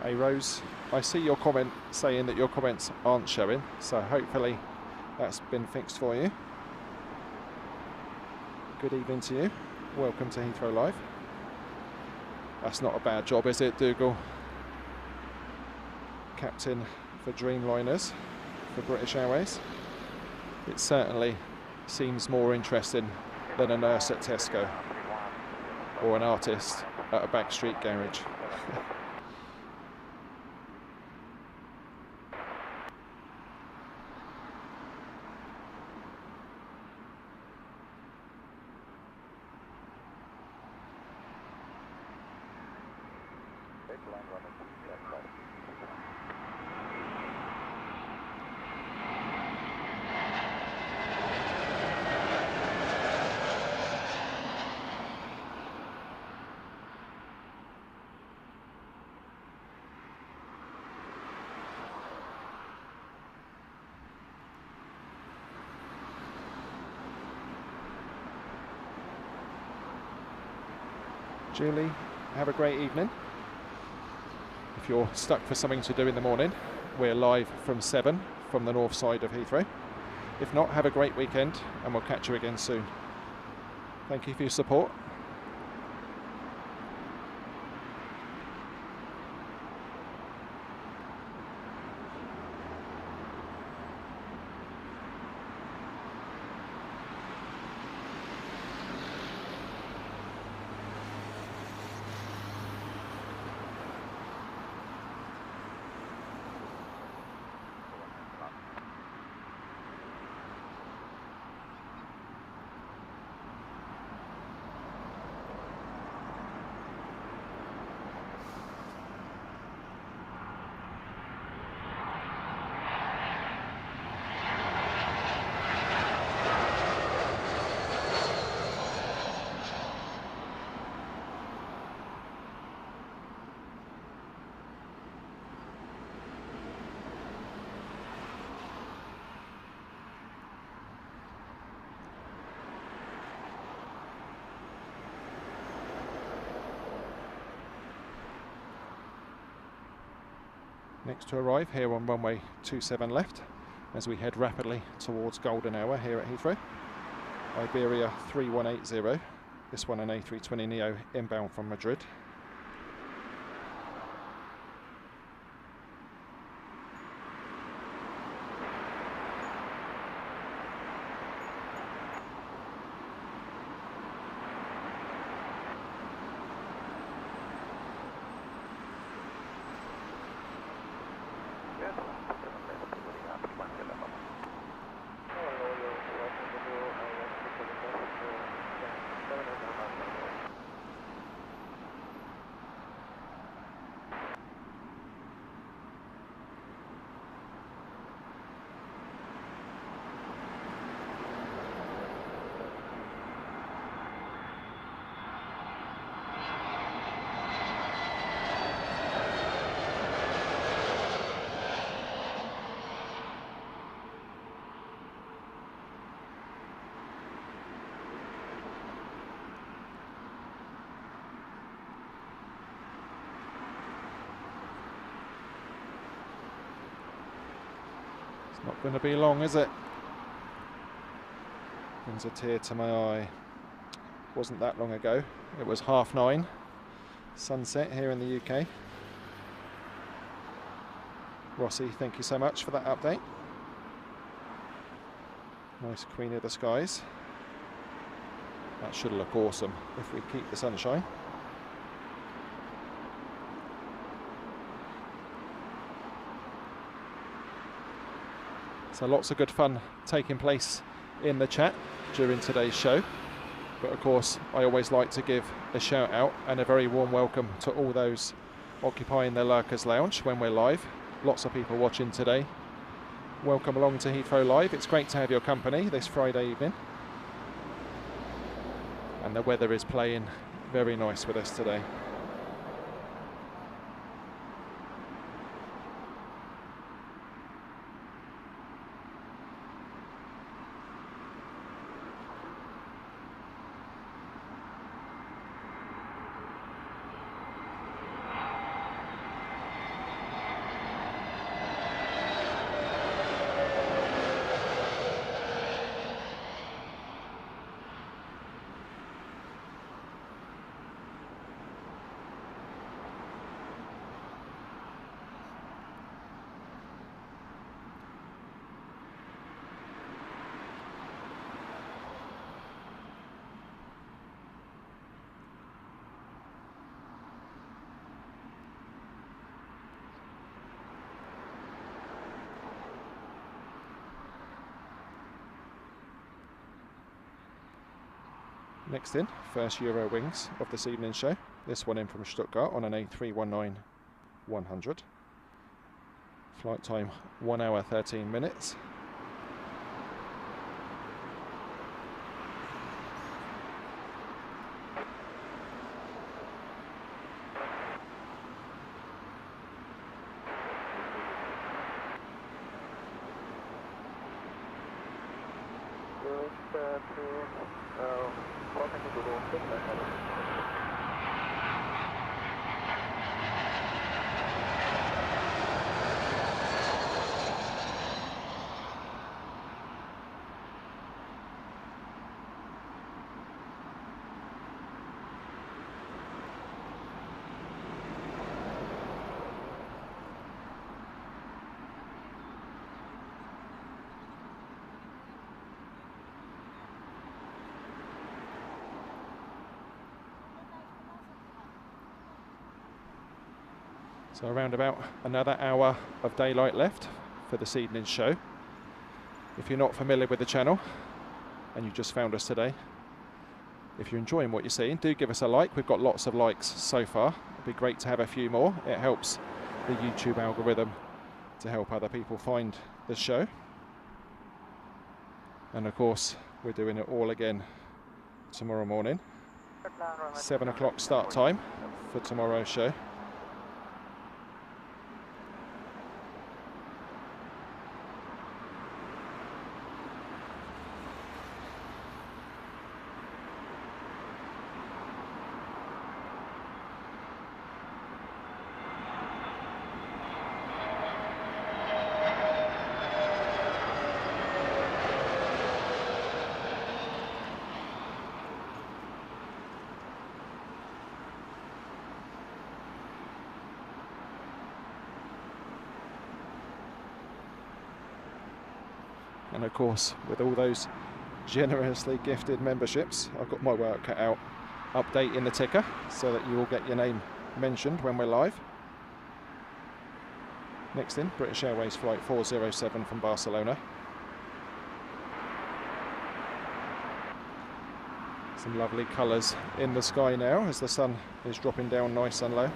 Hey Rose, I see your comment saying that your comments aren't showing, so hopefully that's been fixed for you. Good evening to you. Welcome to Heathrow Live. That's not a bad job, is it, Dougal? Captain for Dreamliners for British Airways. It certainly seems more interesting than a nurse at Tesco or an artist at a backstreet garage. Julie, have a great evening. If you're stuck for something to do in the morning, we're live from 7 from the north side of Heathrow. If not, have a great weekend and we'll catch you again soon. Thank you for your support. Next to arrive here on runway 27 left as we head rapidly towards golden hour here at Heathrow. Iberia 3180, this one an A320neo inbound from Madrid. Not going to be long, is it? Brings a tear to my eye. Wasn't that long ago. It was 9:30. Sunset here in the UK. Rossi, thank you so much for that update. Nice Queen of the Skies. That should look awesome if we keep the sunshine. So lots of good fun taking place in the chat during today's show. But of course, I always like to give a shout out and a very warm welcome to all those occupying the Lurkers Lounge when we're live. Lots of people watching today. Welcome along to Heathrow Live. It's great to have your company this Friday evening. And the weather is playing very nice with us today. Next in, first Euro Wings of this evening's show This one in from Stuttgart on an A319-100. Flight time 1 hour 13 minutes. So around about another hour of daylight left for this evening's show. If you're not familiar with the channel and you just found us today, if you're enjoying what you're seeing, do give us a like. We've got lots of likes so far. It'd be great to have a few more. It helps the YouTube algorithm to help other people find the show. And of course, we're doing it all again tomorrow morning. 7 o'clock start time for tomorrow's show. And of course, with all those generously gifted memberships, I've got my work cut out updating the ticker so that you will get your name mentioned when we're live. Next in, British Airways flight 407 from Barcelona. Some lovely colours in the sky now as the sun is dropping down nice and low.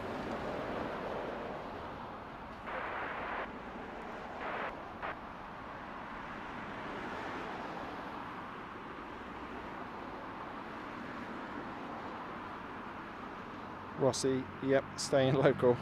Rossi, yep, staying local.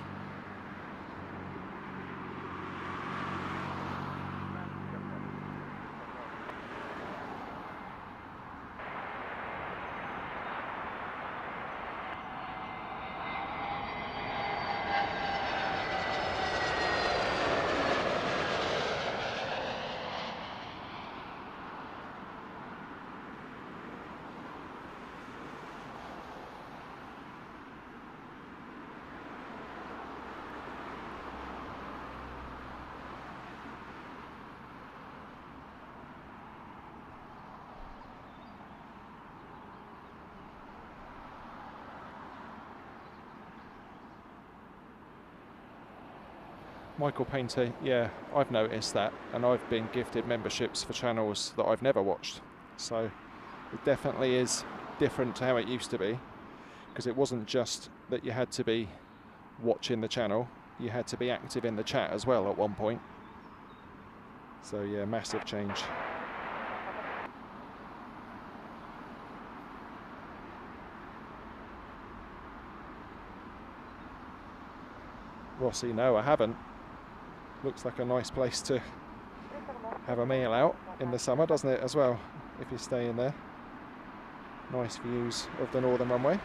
Michael Painter, yeah, I've noticed that, and I've been gifted memberships for channels that I've never watched. So it definitely is different to how it used to be, because it wasn't just that you had to be watching the channel, you had to be active in the chat as well at one point. So yeah, massive change. Rossi, no, I haven't. Looks like a nice place to have a meal out in the summer, doesn't it, as well, if you're staying there. Nice views of the northern runway.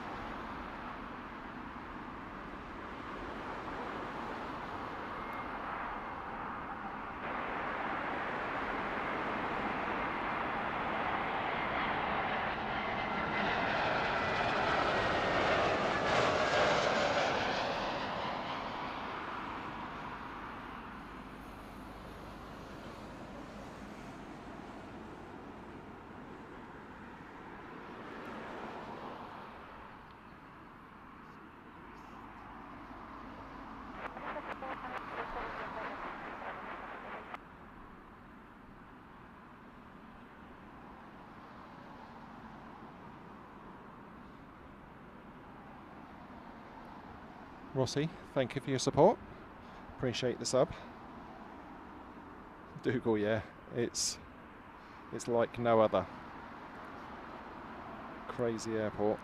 Rossi, thank you for your support. Appreciate the sub. Dougal, yeah, it's like no other. Crazy airport.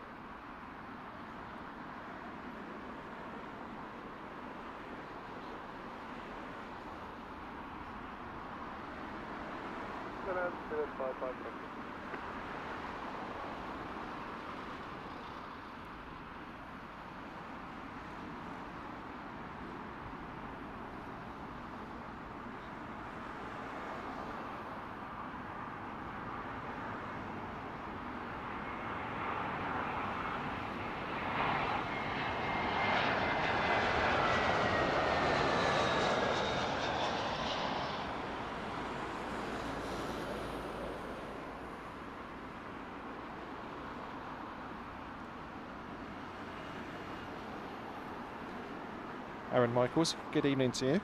Aaron Michaels, good evening to you.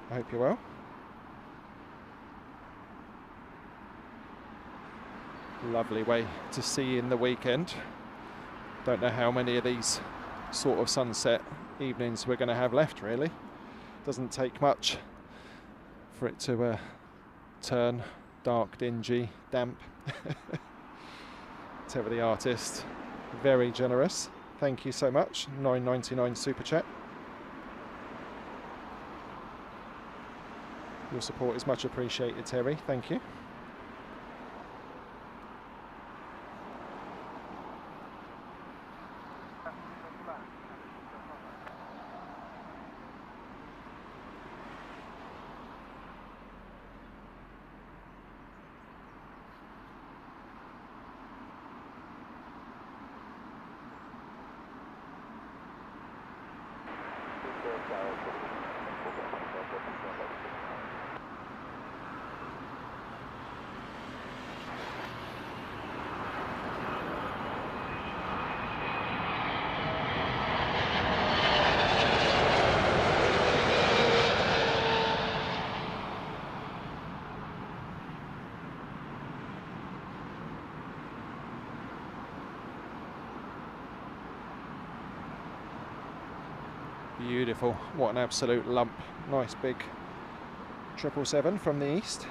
I hope you're well. Lovely way to see in the weekend. Don't know how many of these sort of sunset evenings we're going to have left, really. Doesn't take much for it to turn dark, dingy, damp. Whatever the artist, very generous. Thank you so much. $9.99 super chat. Your support is much appreciated, Terry. Thank you. Beautiful, what an absolute lump. Nice big 777 from the east.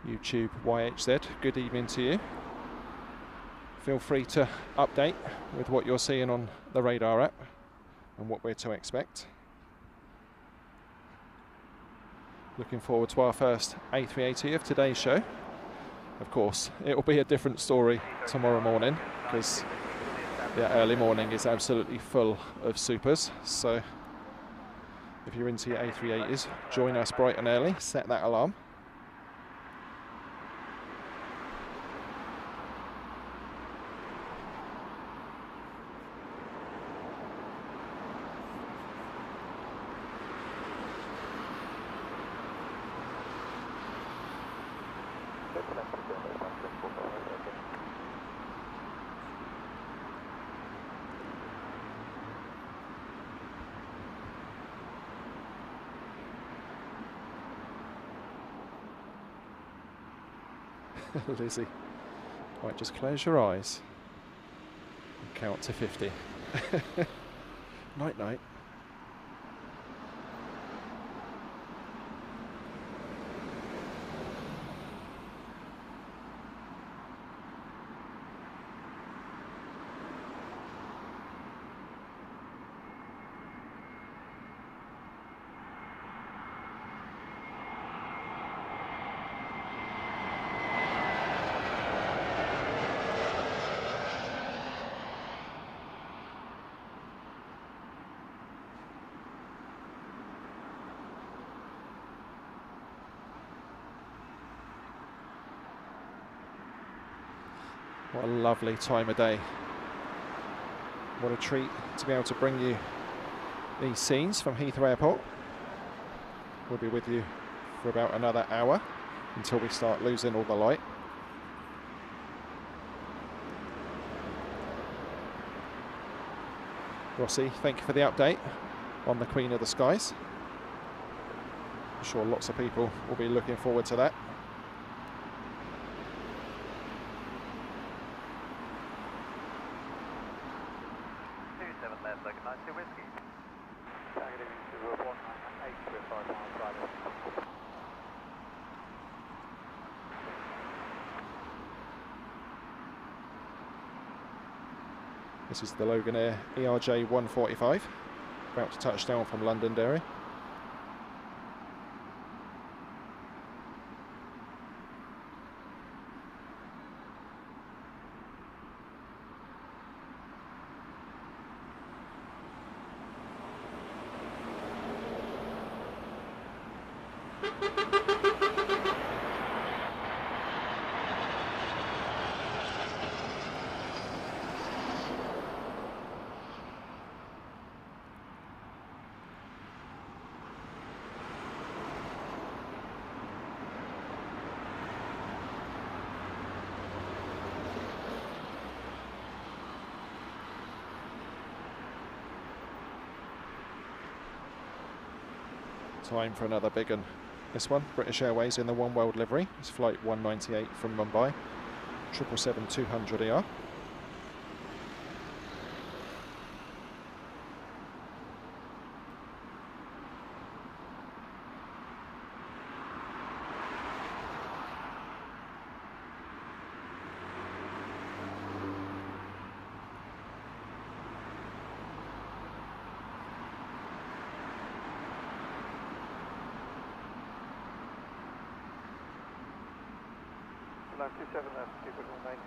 YouTube YHZ, good evening to you. Feel free to update with what you're seeing on the radar app and what we're to expect. Looking forward to our first A380 of today's show. Of course, it will be a different story tomorrow morning because the early morning is absolutely full of supers. So if you're into your A380s, join us bright and early, set that alarm. Lizzie, right, just close your eyes and count to 50. Night night. What a lovely time of day. What a treat to be able to bring you these scenes from Heathrow Airport. We'll be with you for about another hour until we start losing all the light. Rossi, thank you for the update on the Queen of the Skies. I'm sure lots of people will be looking forward to that. This is the Loganair ERJ 145, about to touch down from Londonderry. Time for another big one. This one, British Airways in the One World livery. It's flight 198 from Mumbai, 777-200ER. Line 27 left, keep it remain.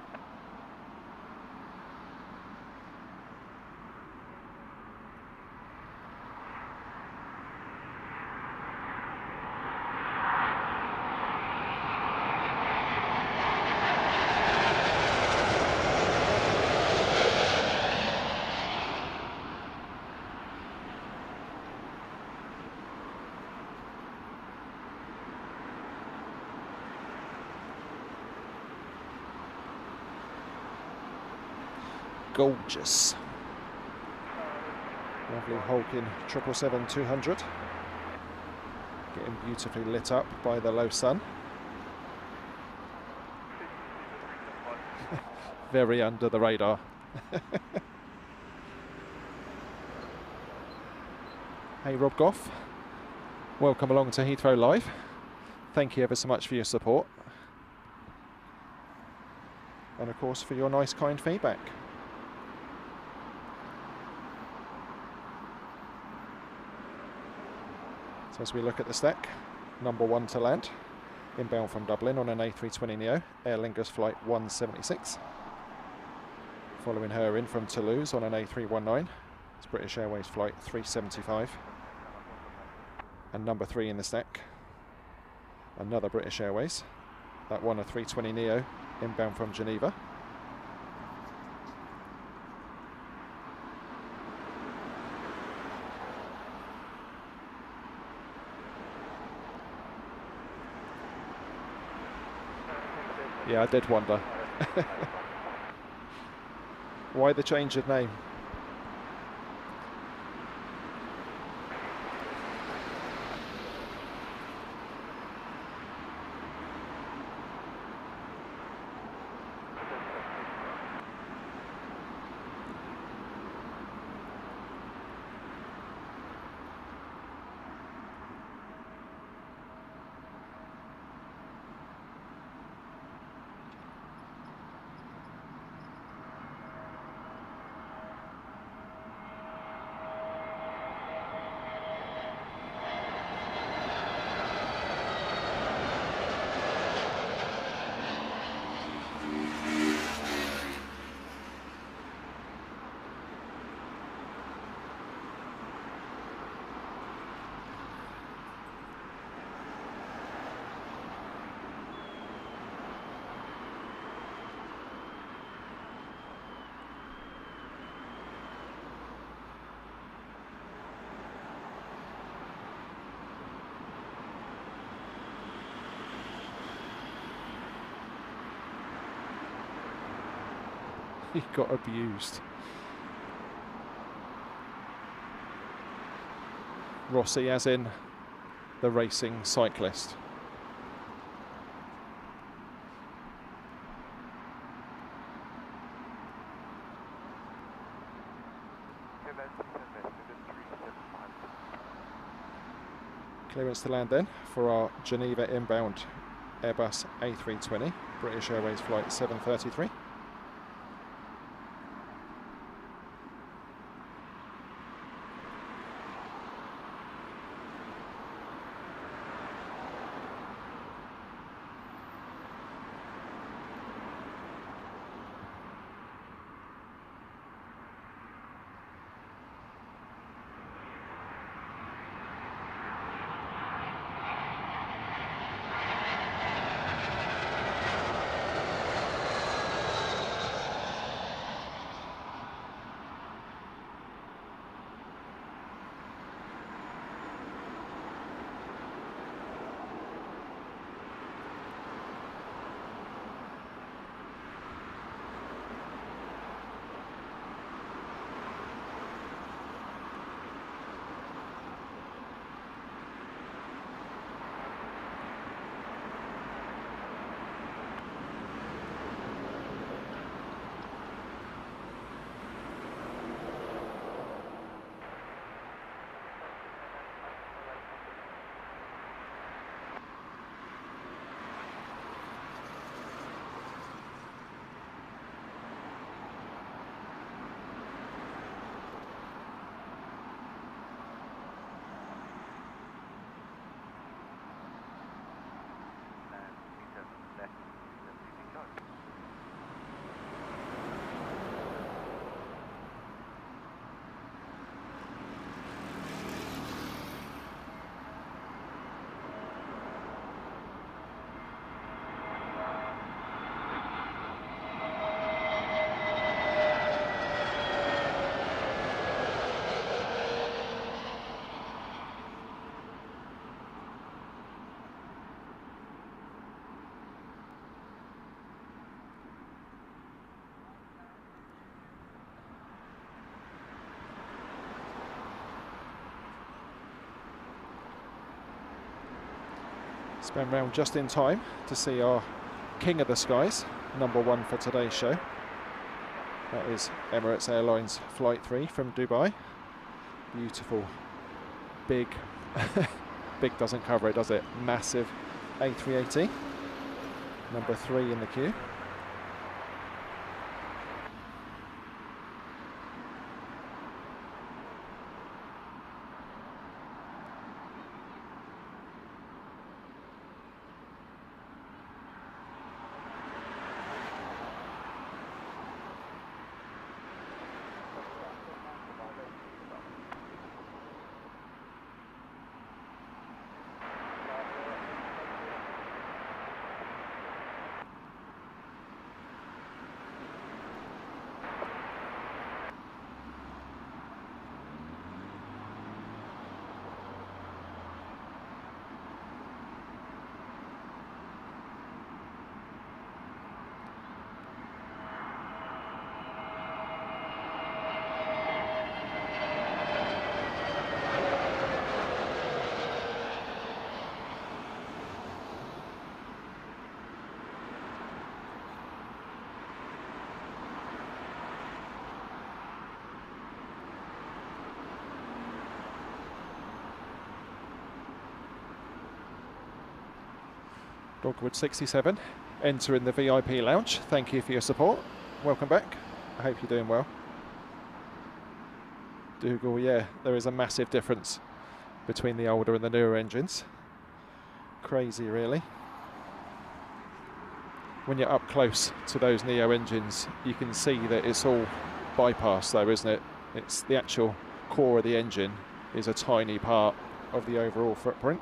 Gorgeous. Lovely hulking 777-200. Getting beautifully lit up by the low sun. Very under the radar. Hey Rob Goff, welcome along to Heathrow Live. Thank you ever so much for your support. And of course for your nice kind feedback. So as we look at the stack, number 1 to land, inbound from Dublin on an A320neo, Aer Lingus flight 176. Following her in from Toulouse on an A319, it's British Airways flight 375. And number 3 in the stack, another British Airways, that one a 320neo, inbound from Geneva. Yeah, I did wonder. Why the change of name? He got abused. Rossi as in the racing cyclist. Clearance to land then for our Geneva inbound Airbus A320, British Airways flight 733. Spin round just in time to see our King of the Skies, #1 for today's show. That is Emirates Airlines Flight 3 from Dubai. Beautiful, big, big doesn't cover it, does it? Massive A380, #3 in the queue. Dogwood 67, entering the VIP lounge. Thank you for your support. Welcome back. I hope you're doing well. Dougal, yeah, there is a massive difference between the older and the newer engines. Crazy, really. When you're up close to those Neo engines, you can see that it's all bypass though, isn't it? It's the actual core of the engine is a tiny part of the overall footprint.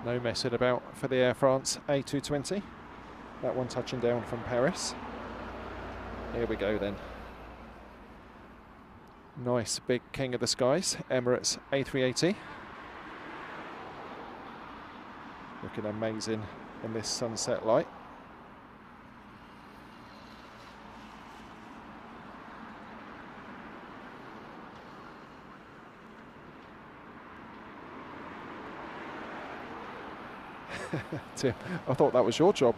No messing about for the Air France A380. That one touching down from Paris. Here we go then. Nice big king of the skies, Emirates A380. Looking amazing in this sunset light. Tim, I thought that was your job.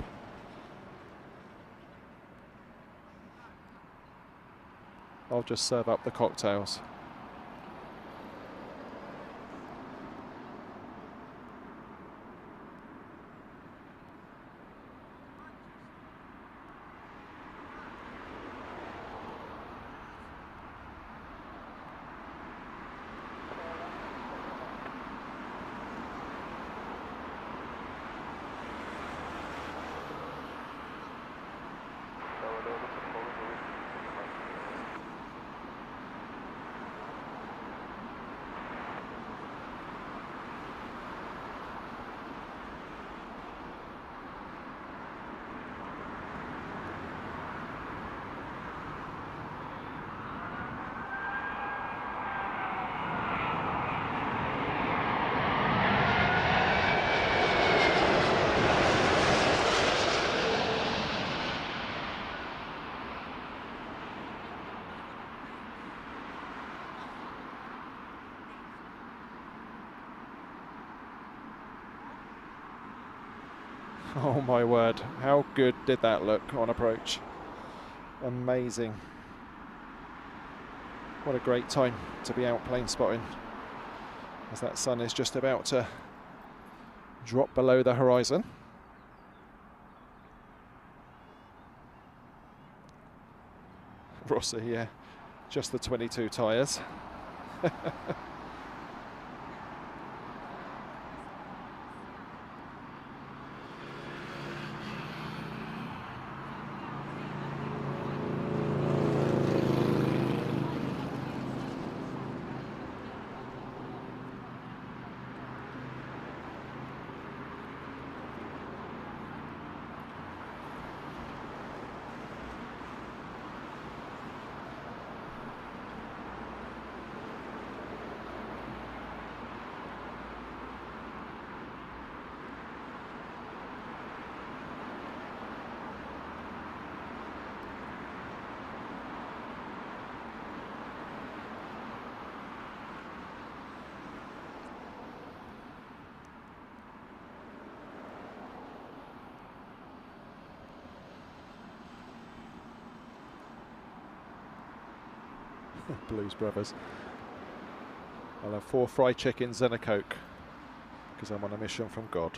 I'll just serve up the cocktails. Oh my word, how good did that look on approach? Amazing. What a great time to be out plane spotting, as that sun is just about to drop below the horizon. Rossi, yeah, just the 22 tyres. Blues Brothers. I'll have 4 fried chickens and a Coke, because I'm on a mission from God.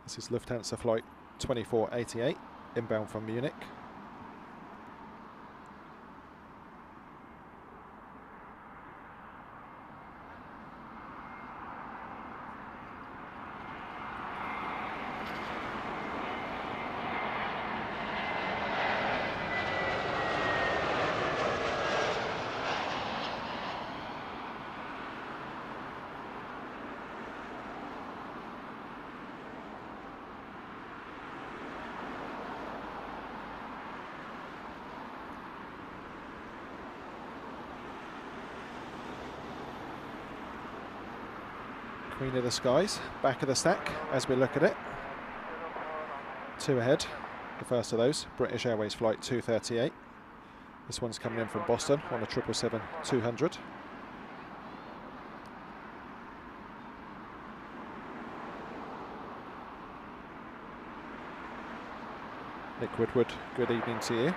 This is Lufthansa flight 2488, inbound from Munich. Queen of the skies, back of the stack as we look at it. 2 ahead, the first of those, British Airways flight 238. This one's coming in from Boston on a 777-200. Nick Woodward, good evening to you.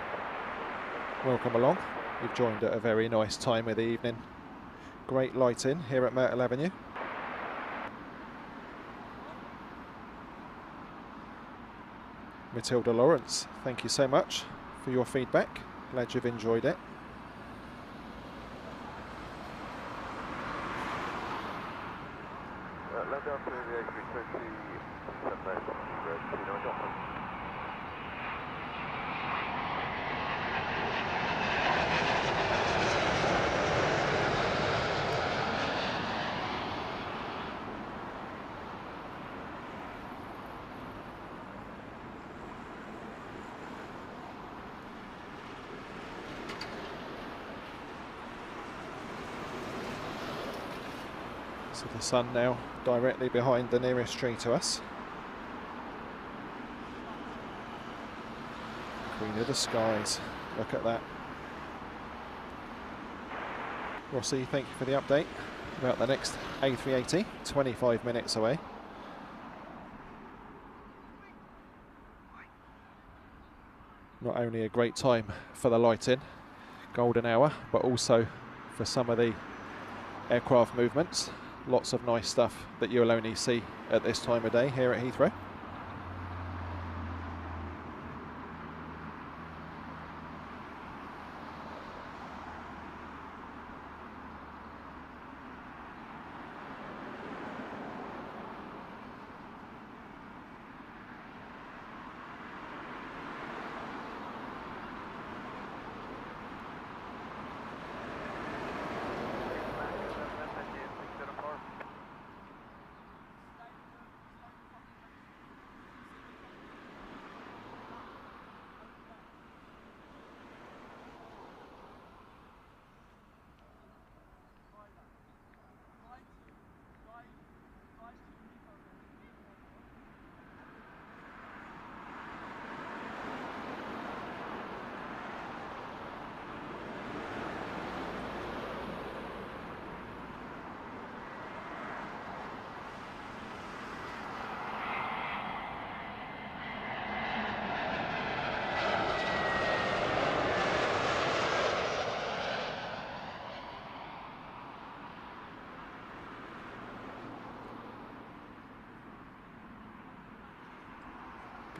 Welcome along. You've joined at a very nice time of the evening. Great lighting here at Myrtle Avenue. Matilda Lawrence, thank you so much for your feedback. Glad you've enjoyed it. Land down to the A330, 7 So the sun now directly behind the nearest tree to us. Queen of the skies, look at that. Rossi, thank you for the update about the next A380, 25 minutes away. Not only a great time for the lighting, golden hour, but also for some of the aircraft movements. Lots of nice stuff that you'll only see at this time of day here at Heathrow.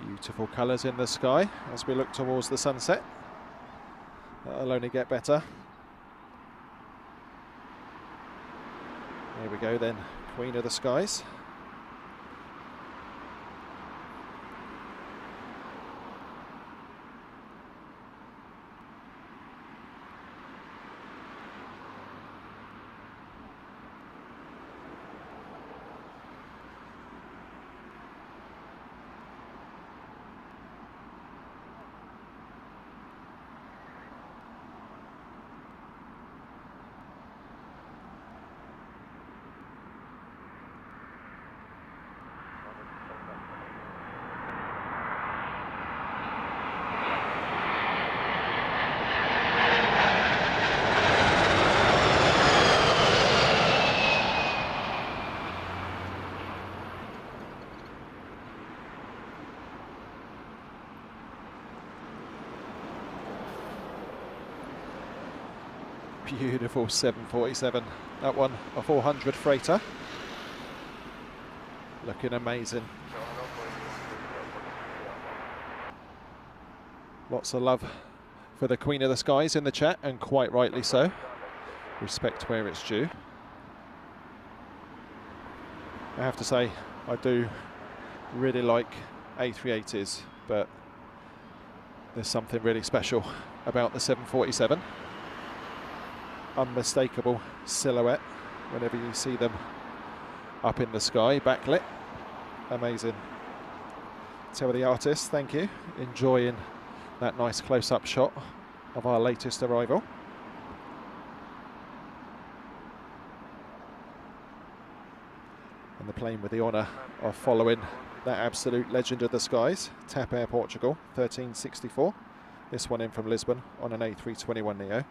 Beautiful colours in the sky as we look towards the sunset. That'll only get better. Here we go then, Queen of the Skies. Beautiful 747, that one a 400 freighter, looking amazing. Lots of love for the Queen of the Skies in the chat, and quite rightly so. Respect where it's due. I have to say, I do really like A380s, but there's something really special about the 747. Unmistakable silhouette whenever you see them up in the sky, backlit. Amazing. Tell the artist, thank you. Enjoying that nice close-up shot of our latest arrival. And the plane with the honour of following that absolute legend of the skies, TAP Air Portugal, 1364. This one in from Lisbon on an A321neo.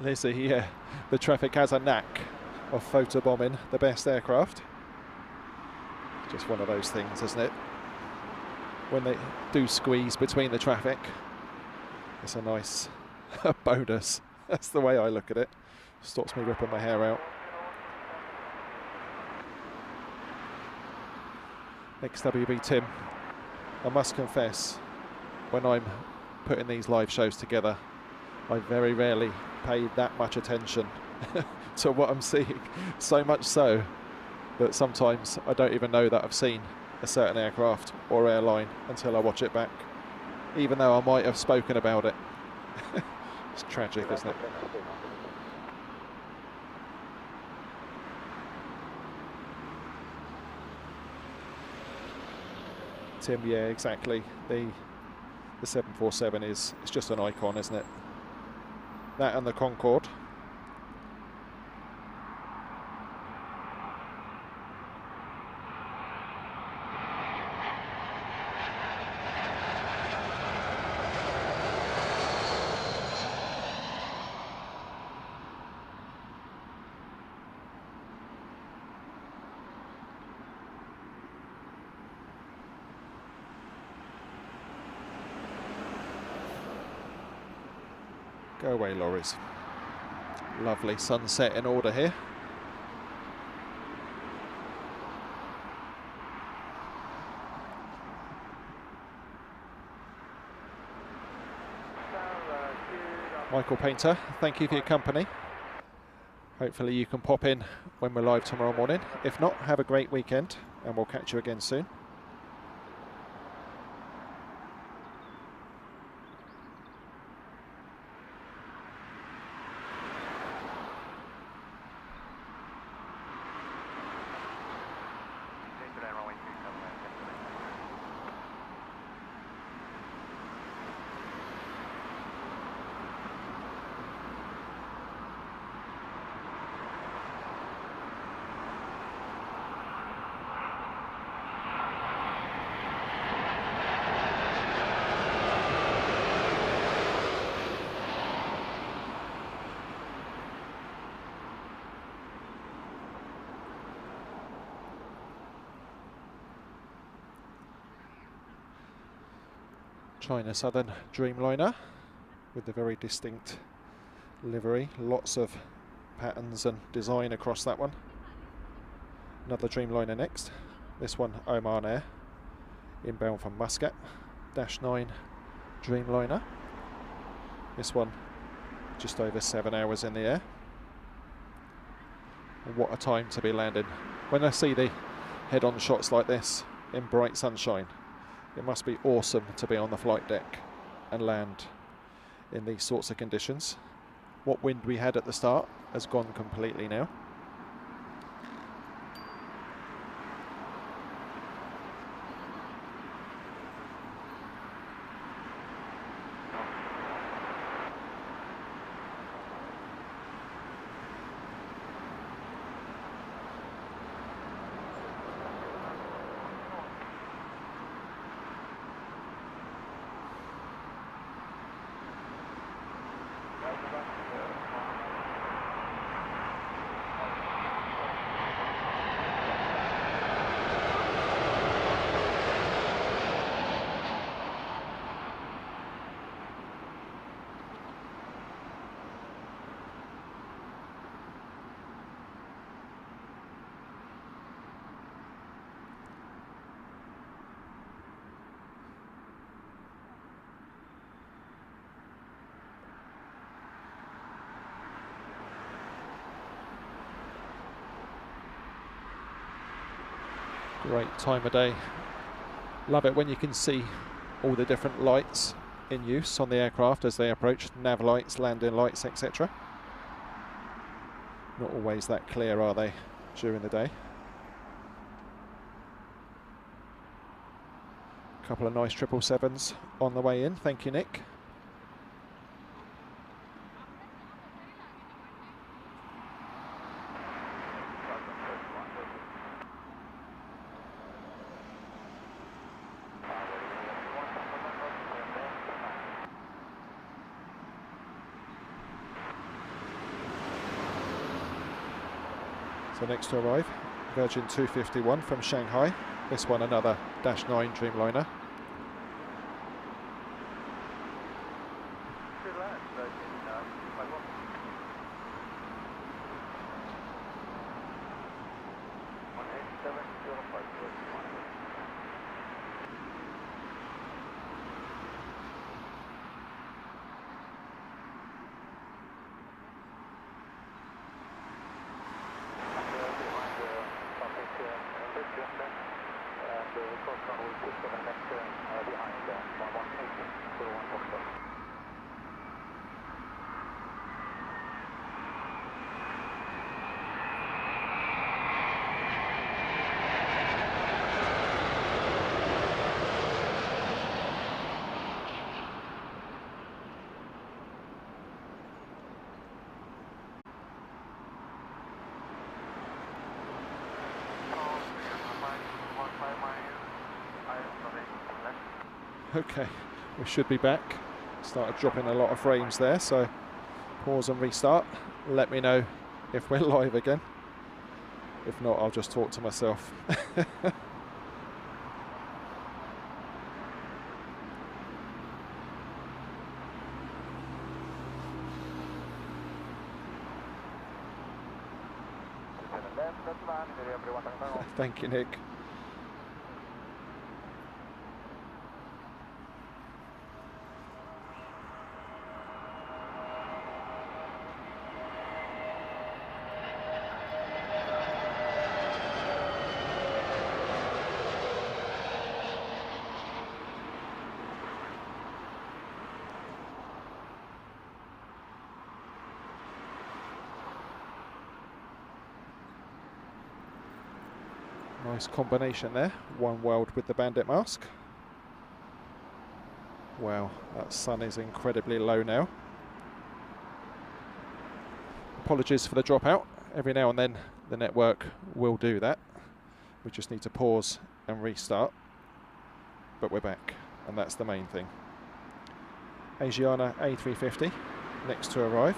Lizzie, yeah, the traffic has a knack of photobombing the best aircraft. Just one of those things, isn't it? when they do squeeze between the traffic. It's a nice bonus. That's the way I look at it. Stops me ripping my hair out. XWB Tim, I must confess, when I'm putting these live shows together, I very rarely pay that much attention to what I'm seeing. So much so that sometimes I don't even know that I've seen a certain aircraft or airline until I watch it back, even though I might have spoken about it. It's tragic, isn't it? Tim, yeah, exactly. The 747 it's just an icon, isn't it? That and the Concorde. Go away, lorries. Lovely sunset in order here. Michael Painter, thank you for your company. Hopefully you can pop in when we're live tomorrow morning. If not, have a great weekend and we'll catch you again soon. China Southern Dreamliner with the very distinct livery, lots of patterns and design across that one. Another Dreamliner next, this one Oman Air, inbound from Muscat, -9 Dreamliner. This one just over 7 hours in the air. And what a time to be landing. When I see the head-on shots like this in bright sunshine, it must be awesome to be on the flight deck and land in these sorts of conditions. What wind we had at the start has gone completely now. Great time of day. Love it when you can see all the different lights in use on the aircraft as they approach, nav lights, landing lights, etc. Not always that clear, are they, during the day? A couple of nice 777s on the way in, thank you Nick. So next to arrive, Virgin 251 from Shanghai. This one another -9 Dreamliner. Okay, we should be back. Started dropping a lot of frames there, so pause and restart. Let me know if we're live again. If not, I'll just talk to myself. Thank you, Nick. Nice combination there, one world with the bandit mask. Wow, that sun is incredibly low now. Apologies for the dropout. Every now and then the network will do that. We just need to pause and restart. But we're back, and that's the main thing. Asiana A380 next to arrive.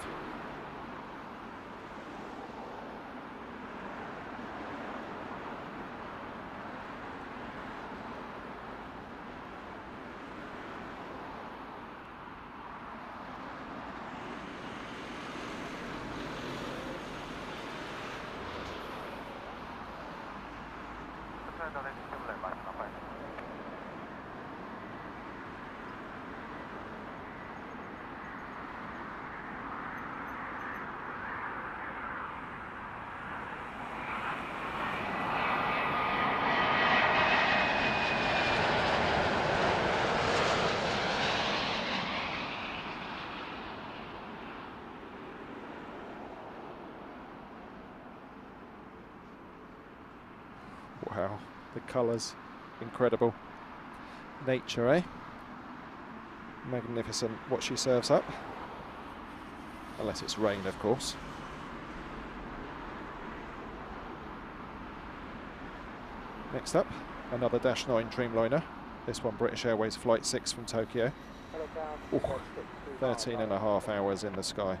Wow, the colours, incredible. Nature, eh? Magnificent what she serves up. Unless it's rain, of course. Next up, another Dash 9 Dreamliner. This one British Airways Flight 6 from Tokyo. Ooh, 13.5 hours in the sky.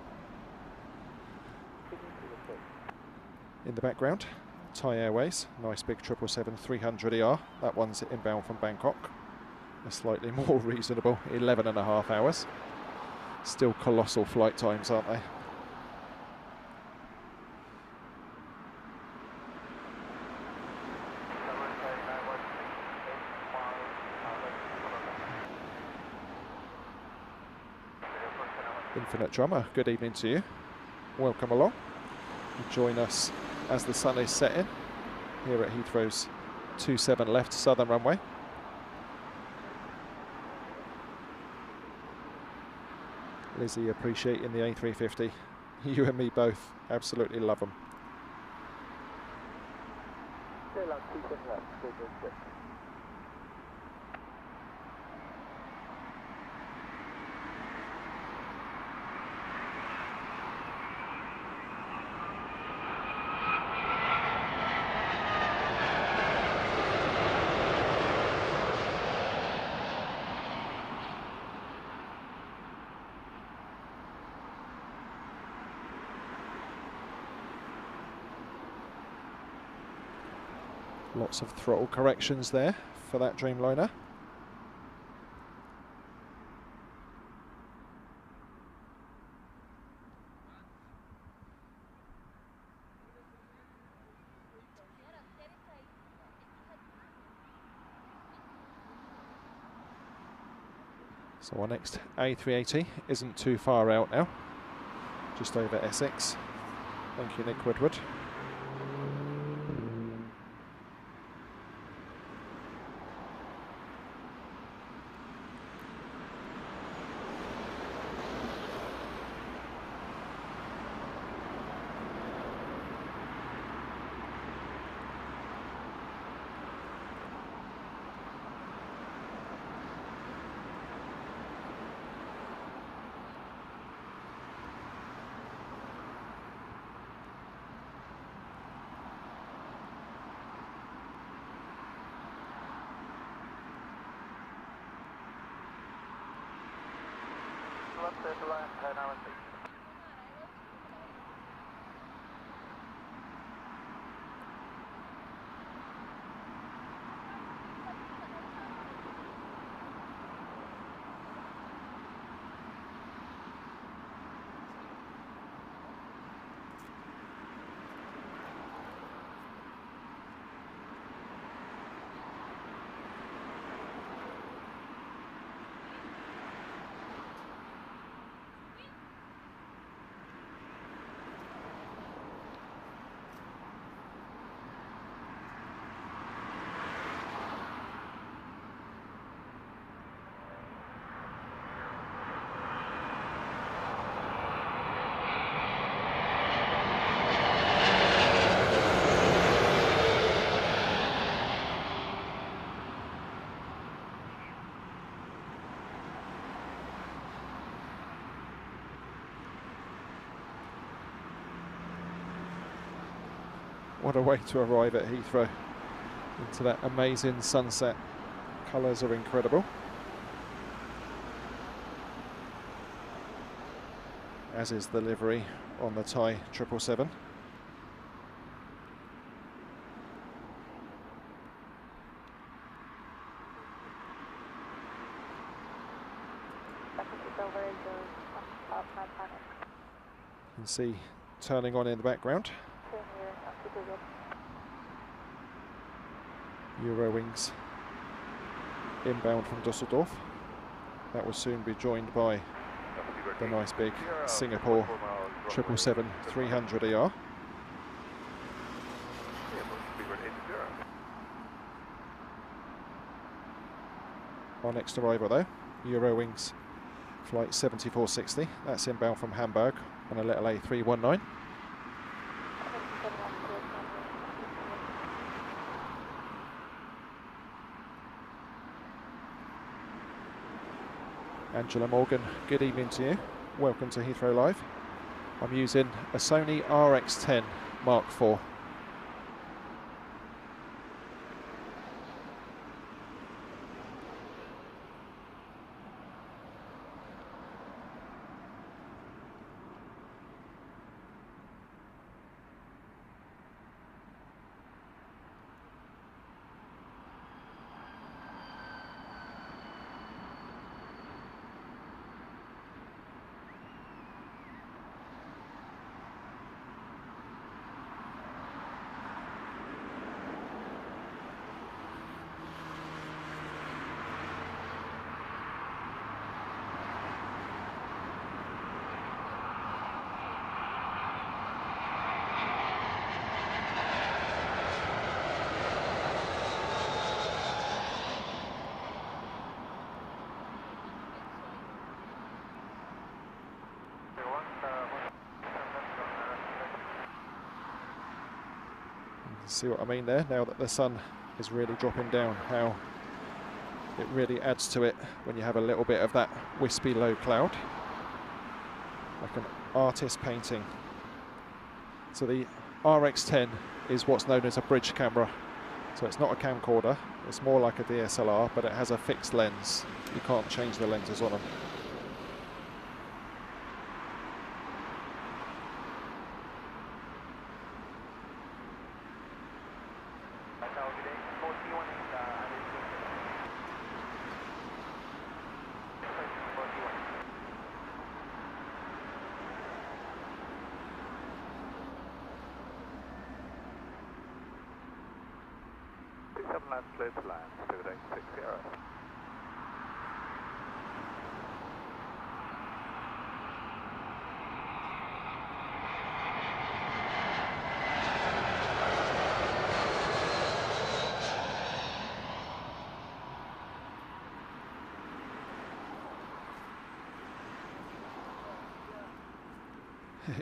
In the background, Thai Airways, nice big 777-300ER. That one's inbound from Bangkok. A slightly more reasonable 11.5 hours. Still colossal flight times, aren't they? Infinite Drummer, good evening to you. Welcome along. You join us as the sun is setting here at Heathrow's 27 left southern runway. Lizzie appreciating the A350. You and me both absolutely love them. Lots of throttle corrections there for that Dreamliner. So our next A380 isn't too far out now, just over Essex. Thank you, Nick Woodward. What a way to arrive at Heathrow, into that amazing sunset. Colours are incredible. As is the livery on the Thai 777. You can see turning on in the background. Eurowings inbound from Dusseldorf. That will soon be joined by the nice big Singapore 777-300ER. Our next arrival though, Eurowings flight 7460. That's inbound from Hamburg on a little A319. Angela Morgan, good evening to you. Welcome to Heathrow Live. I'm using a Sony RX10 Mark IV. See what I mean there, now that the sun is really dropping down, how it really adds to it when you have a little bit of that wispy low cloud, like an artist painting. So the RX10 is what's known as a bridge camera, so it's not a camcorder, it's more like a DSLR, but it has a fixed lens. You can't change the lenses on them.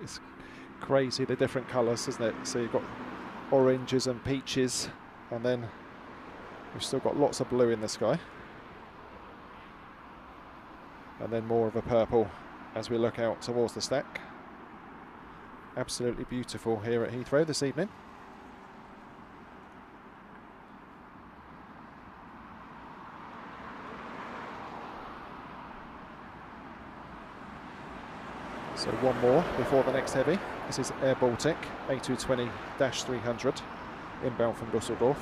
It's crazy, the different colours, isn't it? So you've got oranges and peaches, and then we've still got lots of blue in the sky, and then more of a purple as we look out towards the stack. Absolutely beautiful here at Heathrow this evening. So one more before the next heavy. This is Air Baltic A220-300 inbound from Dusseldorf.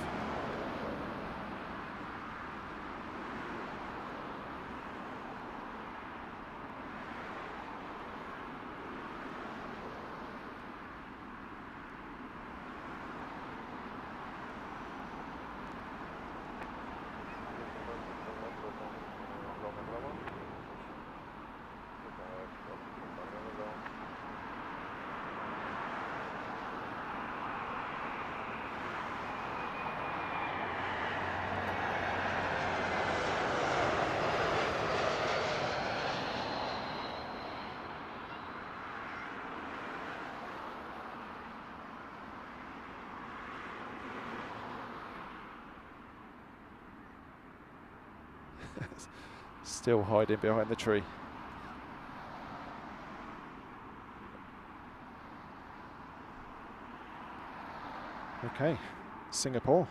Still hiding behind the tree. Okay, Singapore,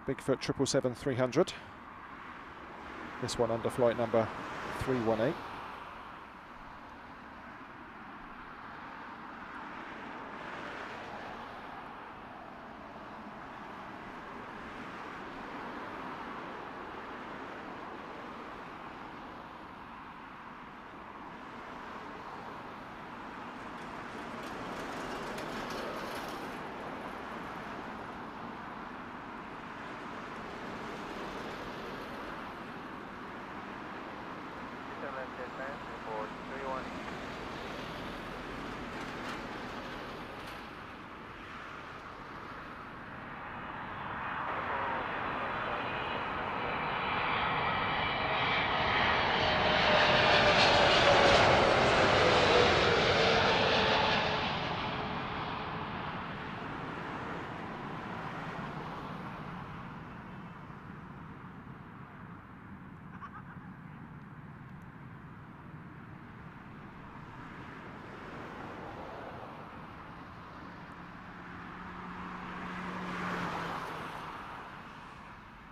Bigfoot 777-300. This one under flight number 318.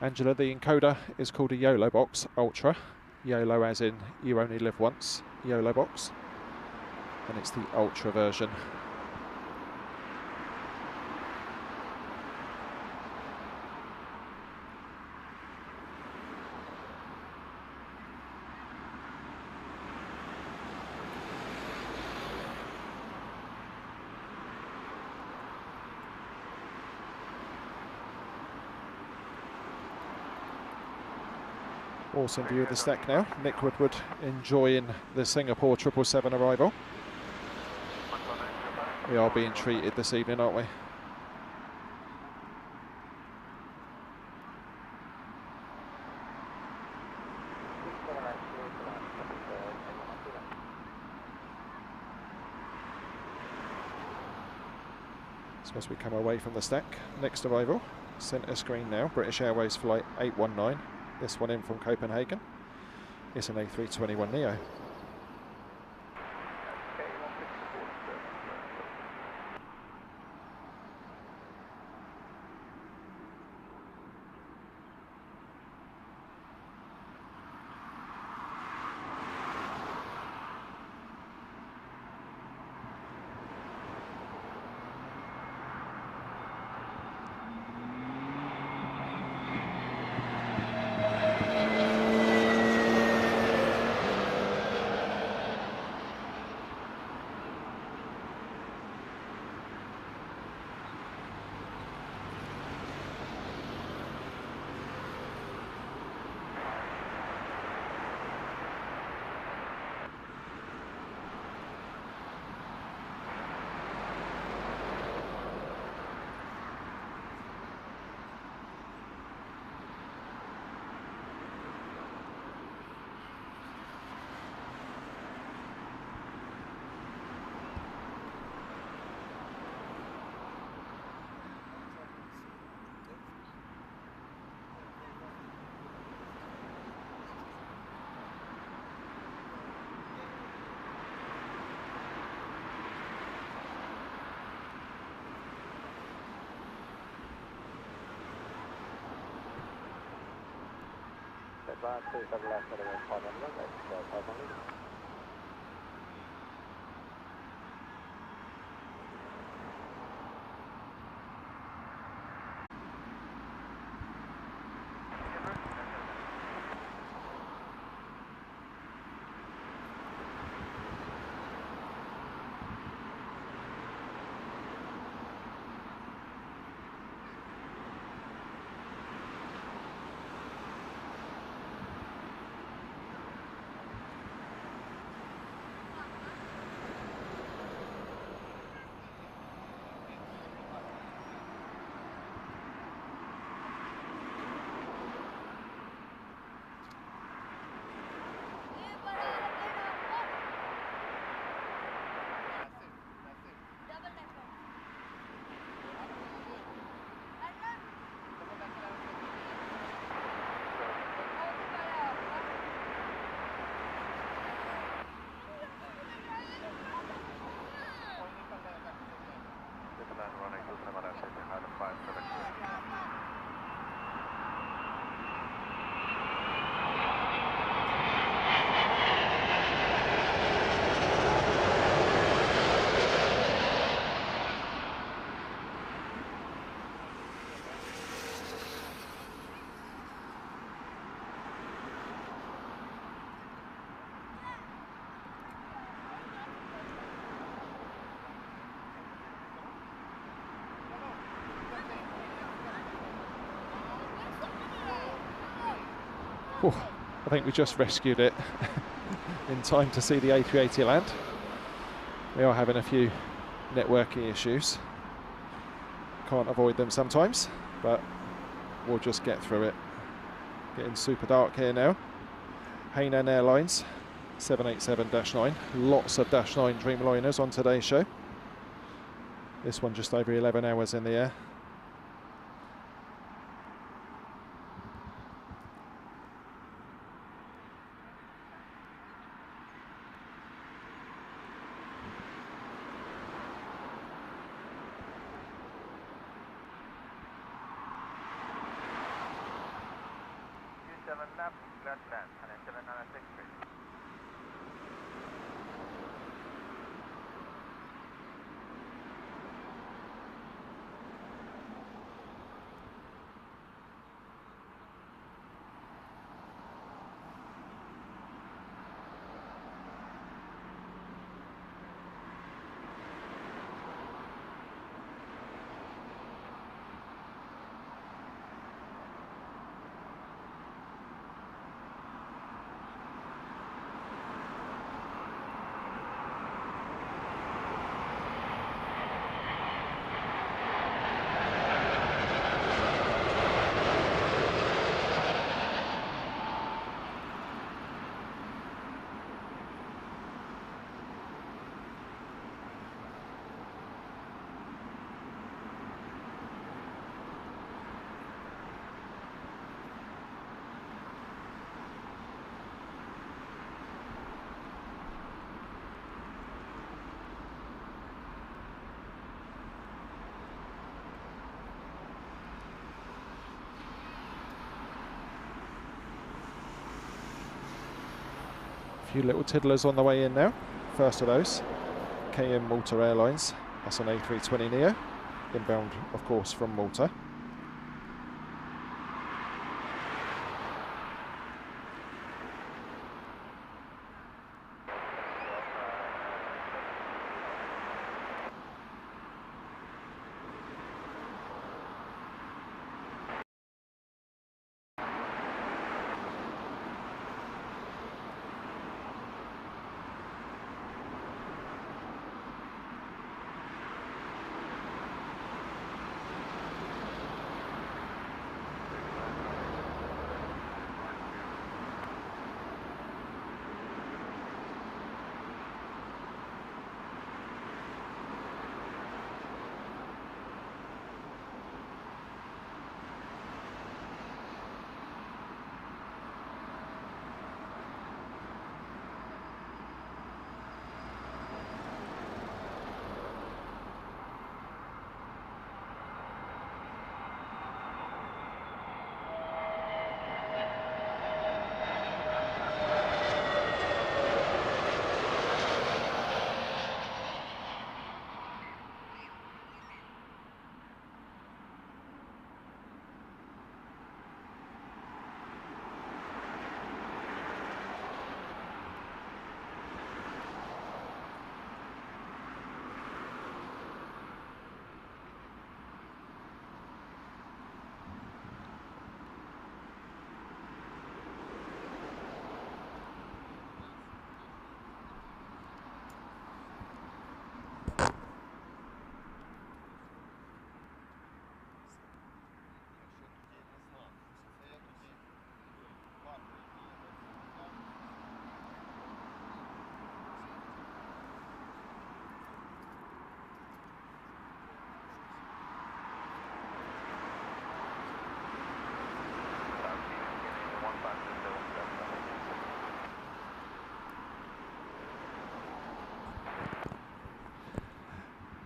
Angela, the encoder is called a YOLO box Ultra. YOLO as in you only live once, YOLO box. And it's the Ultra version. Awesome view of the stack now. Nick Woodward enjoying the Singapore 777 arrival. We are being treated this evening, aren't we? So as we come away from the stack, next arrival, centre screen now, British Airways flight 819. This one in from Copenhagen. It's an A321neo. Advance 2 left at 500, that's 500. Whew, I think we just rescued it in time to see the A380 land. We are having a few networking issues. Can't avoid them sometimes, but we'll just get through it. Getting super dark here now. Hainan Airlines 787-9. Lots of -9 Dreamliners on today's show. This one just over 11 hours in the air. A few little tiddlers on the way in now. First of those, KM Malta Airlines. That's an A320neo, inbound, of course, from Malta.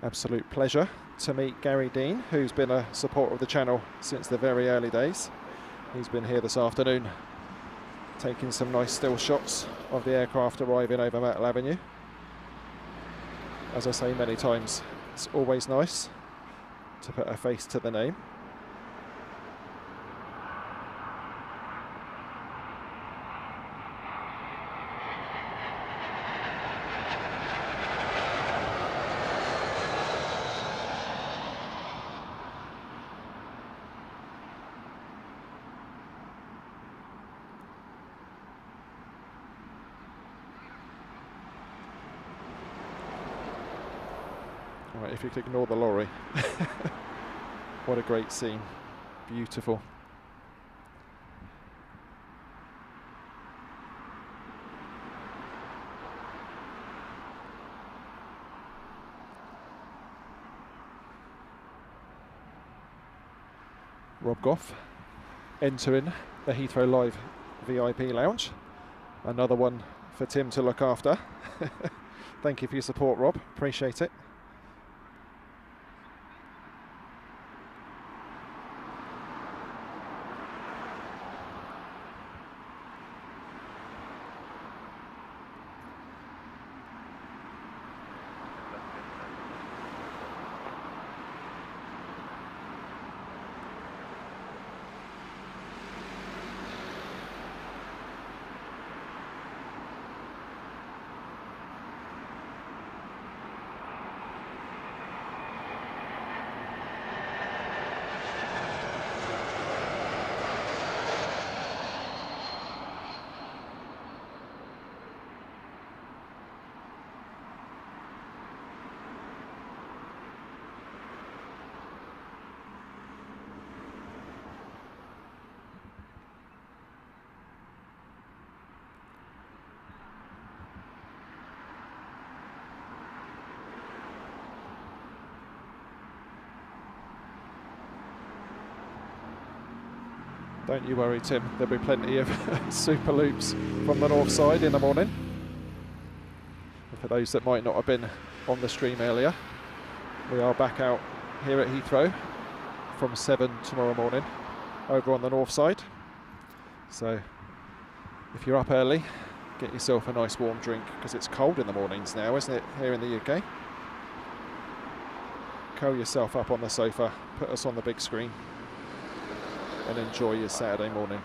Absolute pleasure to meet Gary Dean, who's been a supporter of the channel since the very early days. He's been here this afternoon taking some nice still shots of the aircraft arriving over Myrtle Avenue. As I say many times, it's always nice to put a face to the name. Right, if you could ignore the lorry. What a great scene. Beautiful. Rob Goff entering the Heathrow Live VIP lounge. Another one for Tim to look after. Thank you for your support, Rob. Appreciate it. Don't you worry, Tim. There'll be plenty of super loops from the north side in the morning. And for those that might not have been on the stream earlier, we are back out here at Heathrow from 7 tomorrow morning over on the north side. So if you're up early, get yourself a nice warm drink, because it's cold in the mornings now, isn't it, here in the UK? Curl yourself up on the sofa, put us on the big screen, and enjoy your Saturday morning.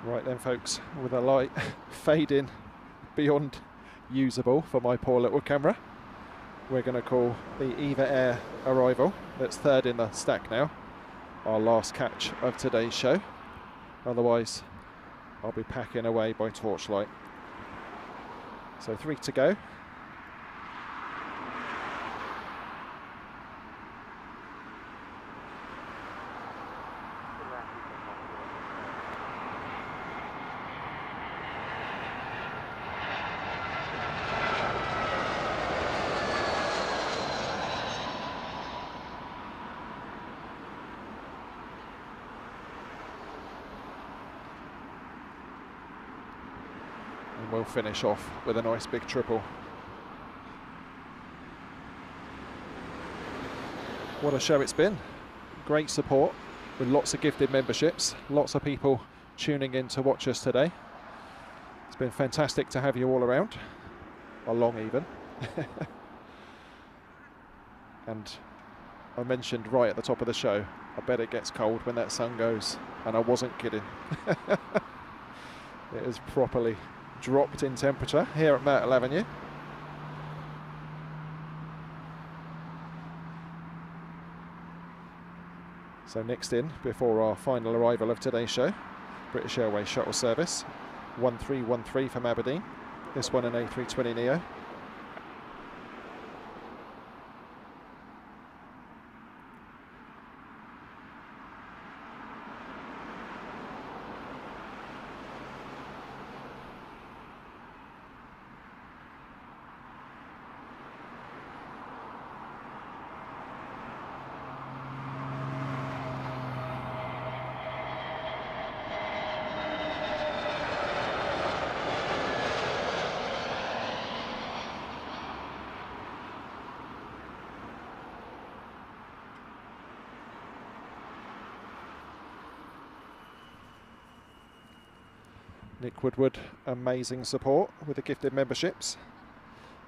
Right then, folks, with the light fading beyond usable for my poor little camera, we're going to call the Eva Air arrival, that's third in the stack now, our last catch of today's show. Otherwise, I'll be packing away by torchlight. So 3 to go. We'll finish off with a nice big triple. What a show it's been. Great support with lots of gifted memberships, lots of people tuning in to watch us today. It's been fantastic to have you all around, along even. And I mentioned right at the top of the show, I bet it gets cold when that sun goes, and I wasn't kidding. It is properly dropped in temperature here at Myrtle Avenue. So next in, before our final arrival of today's show, British Airways shuttle service 1313 from Aberdeen, this one an A320neo. Nick Woodward, amazing support with the gifted memberships.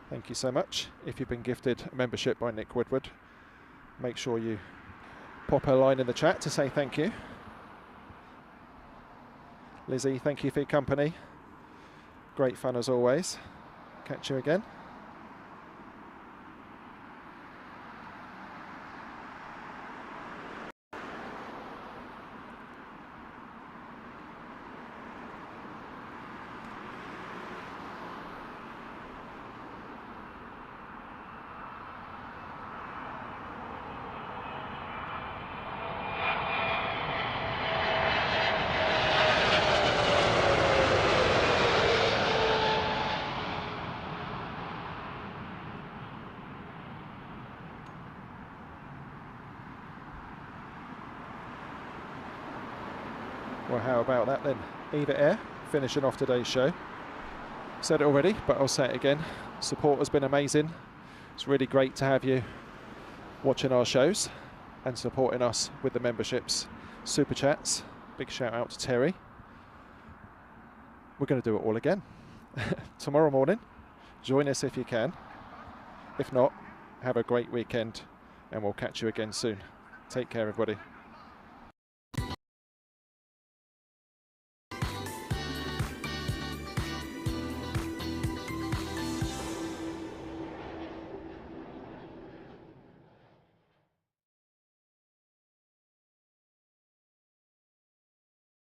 Thank you so much. If you've been gifted a membership by Nick Woodward, make sure you pop a line in the chat to say thank you. Lizzie, thank you for your company. Great fun as always. Catch you again. Well, how about that then? Eva Air finishing off today's show. Said it already, but I'll say it again. Support has been amazing. It's really great to have you watching our shows and supporting us with the memberships, super chats. Big shout out to Terry. We're going to do it all again tomorrow morning. Join us if you can. If not, have a great weekend and we'll catch you again soon. Take care, everybody.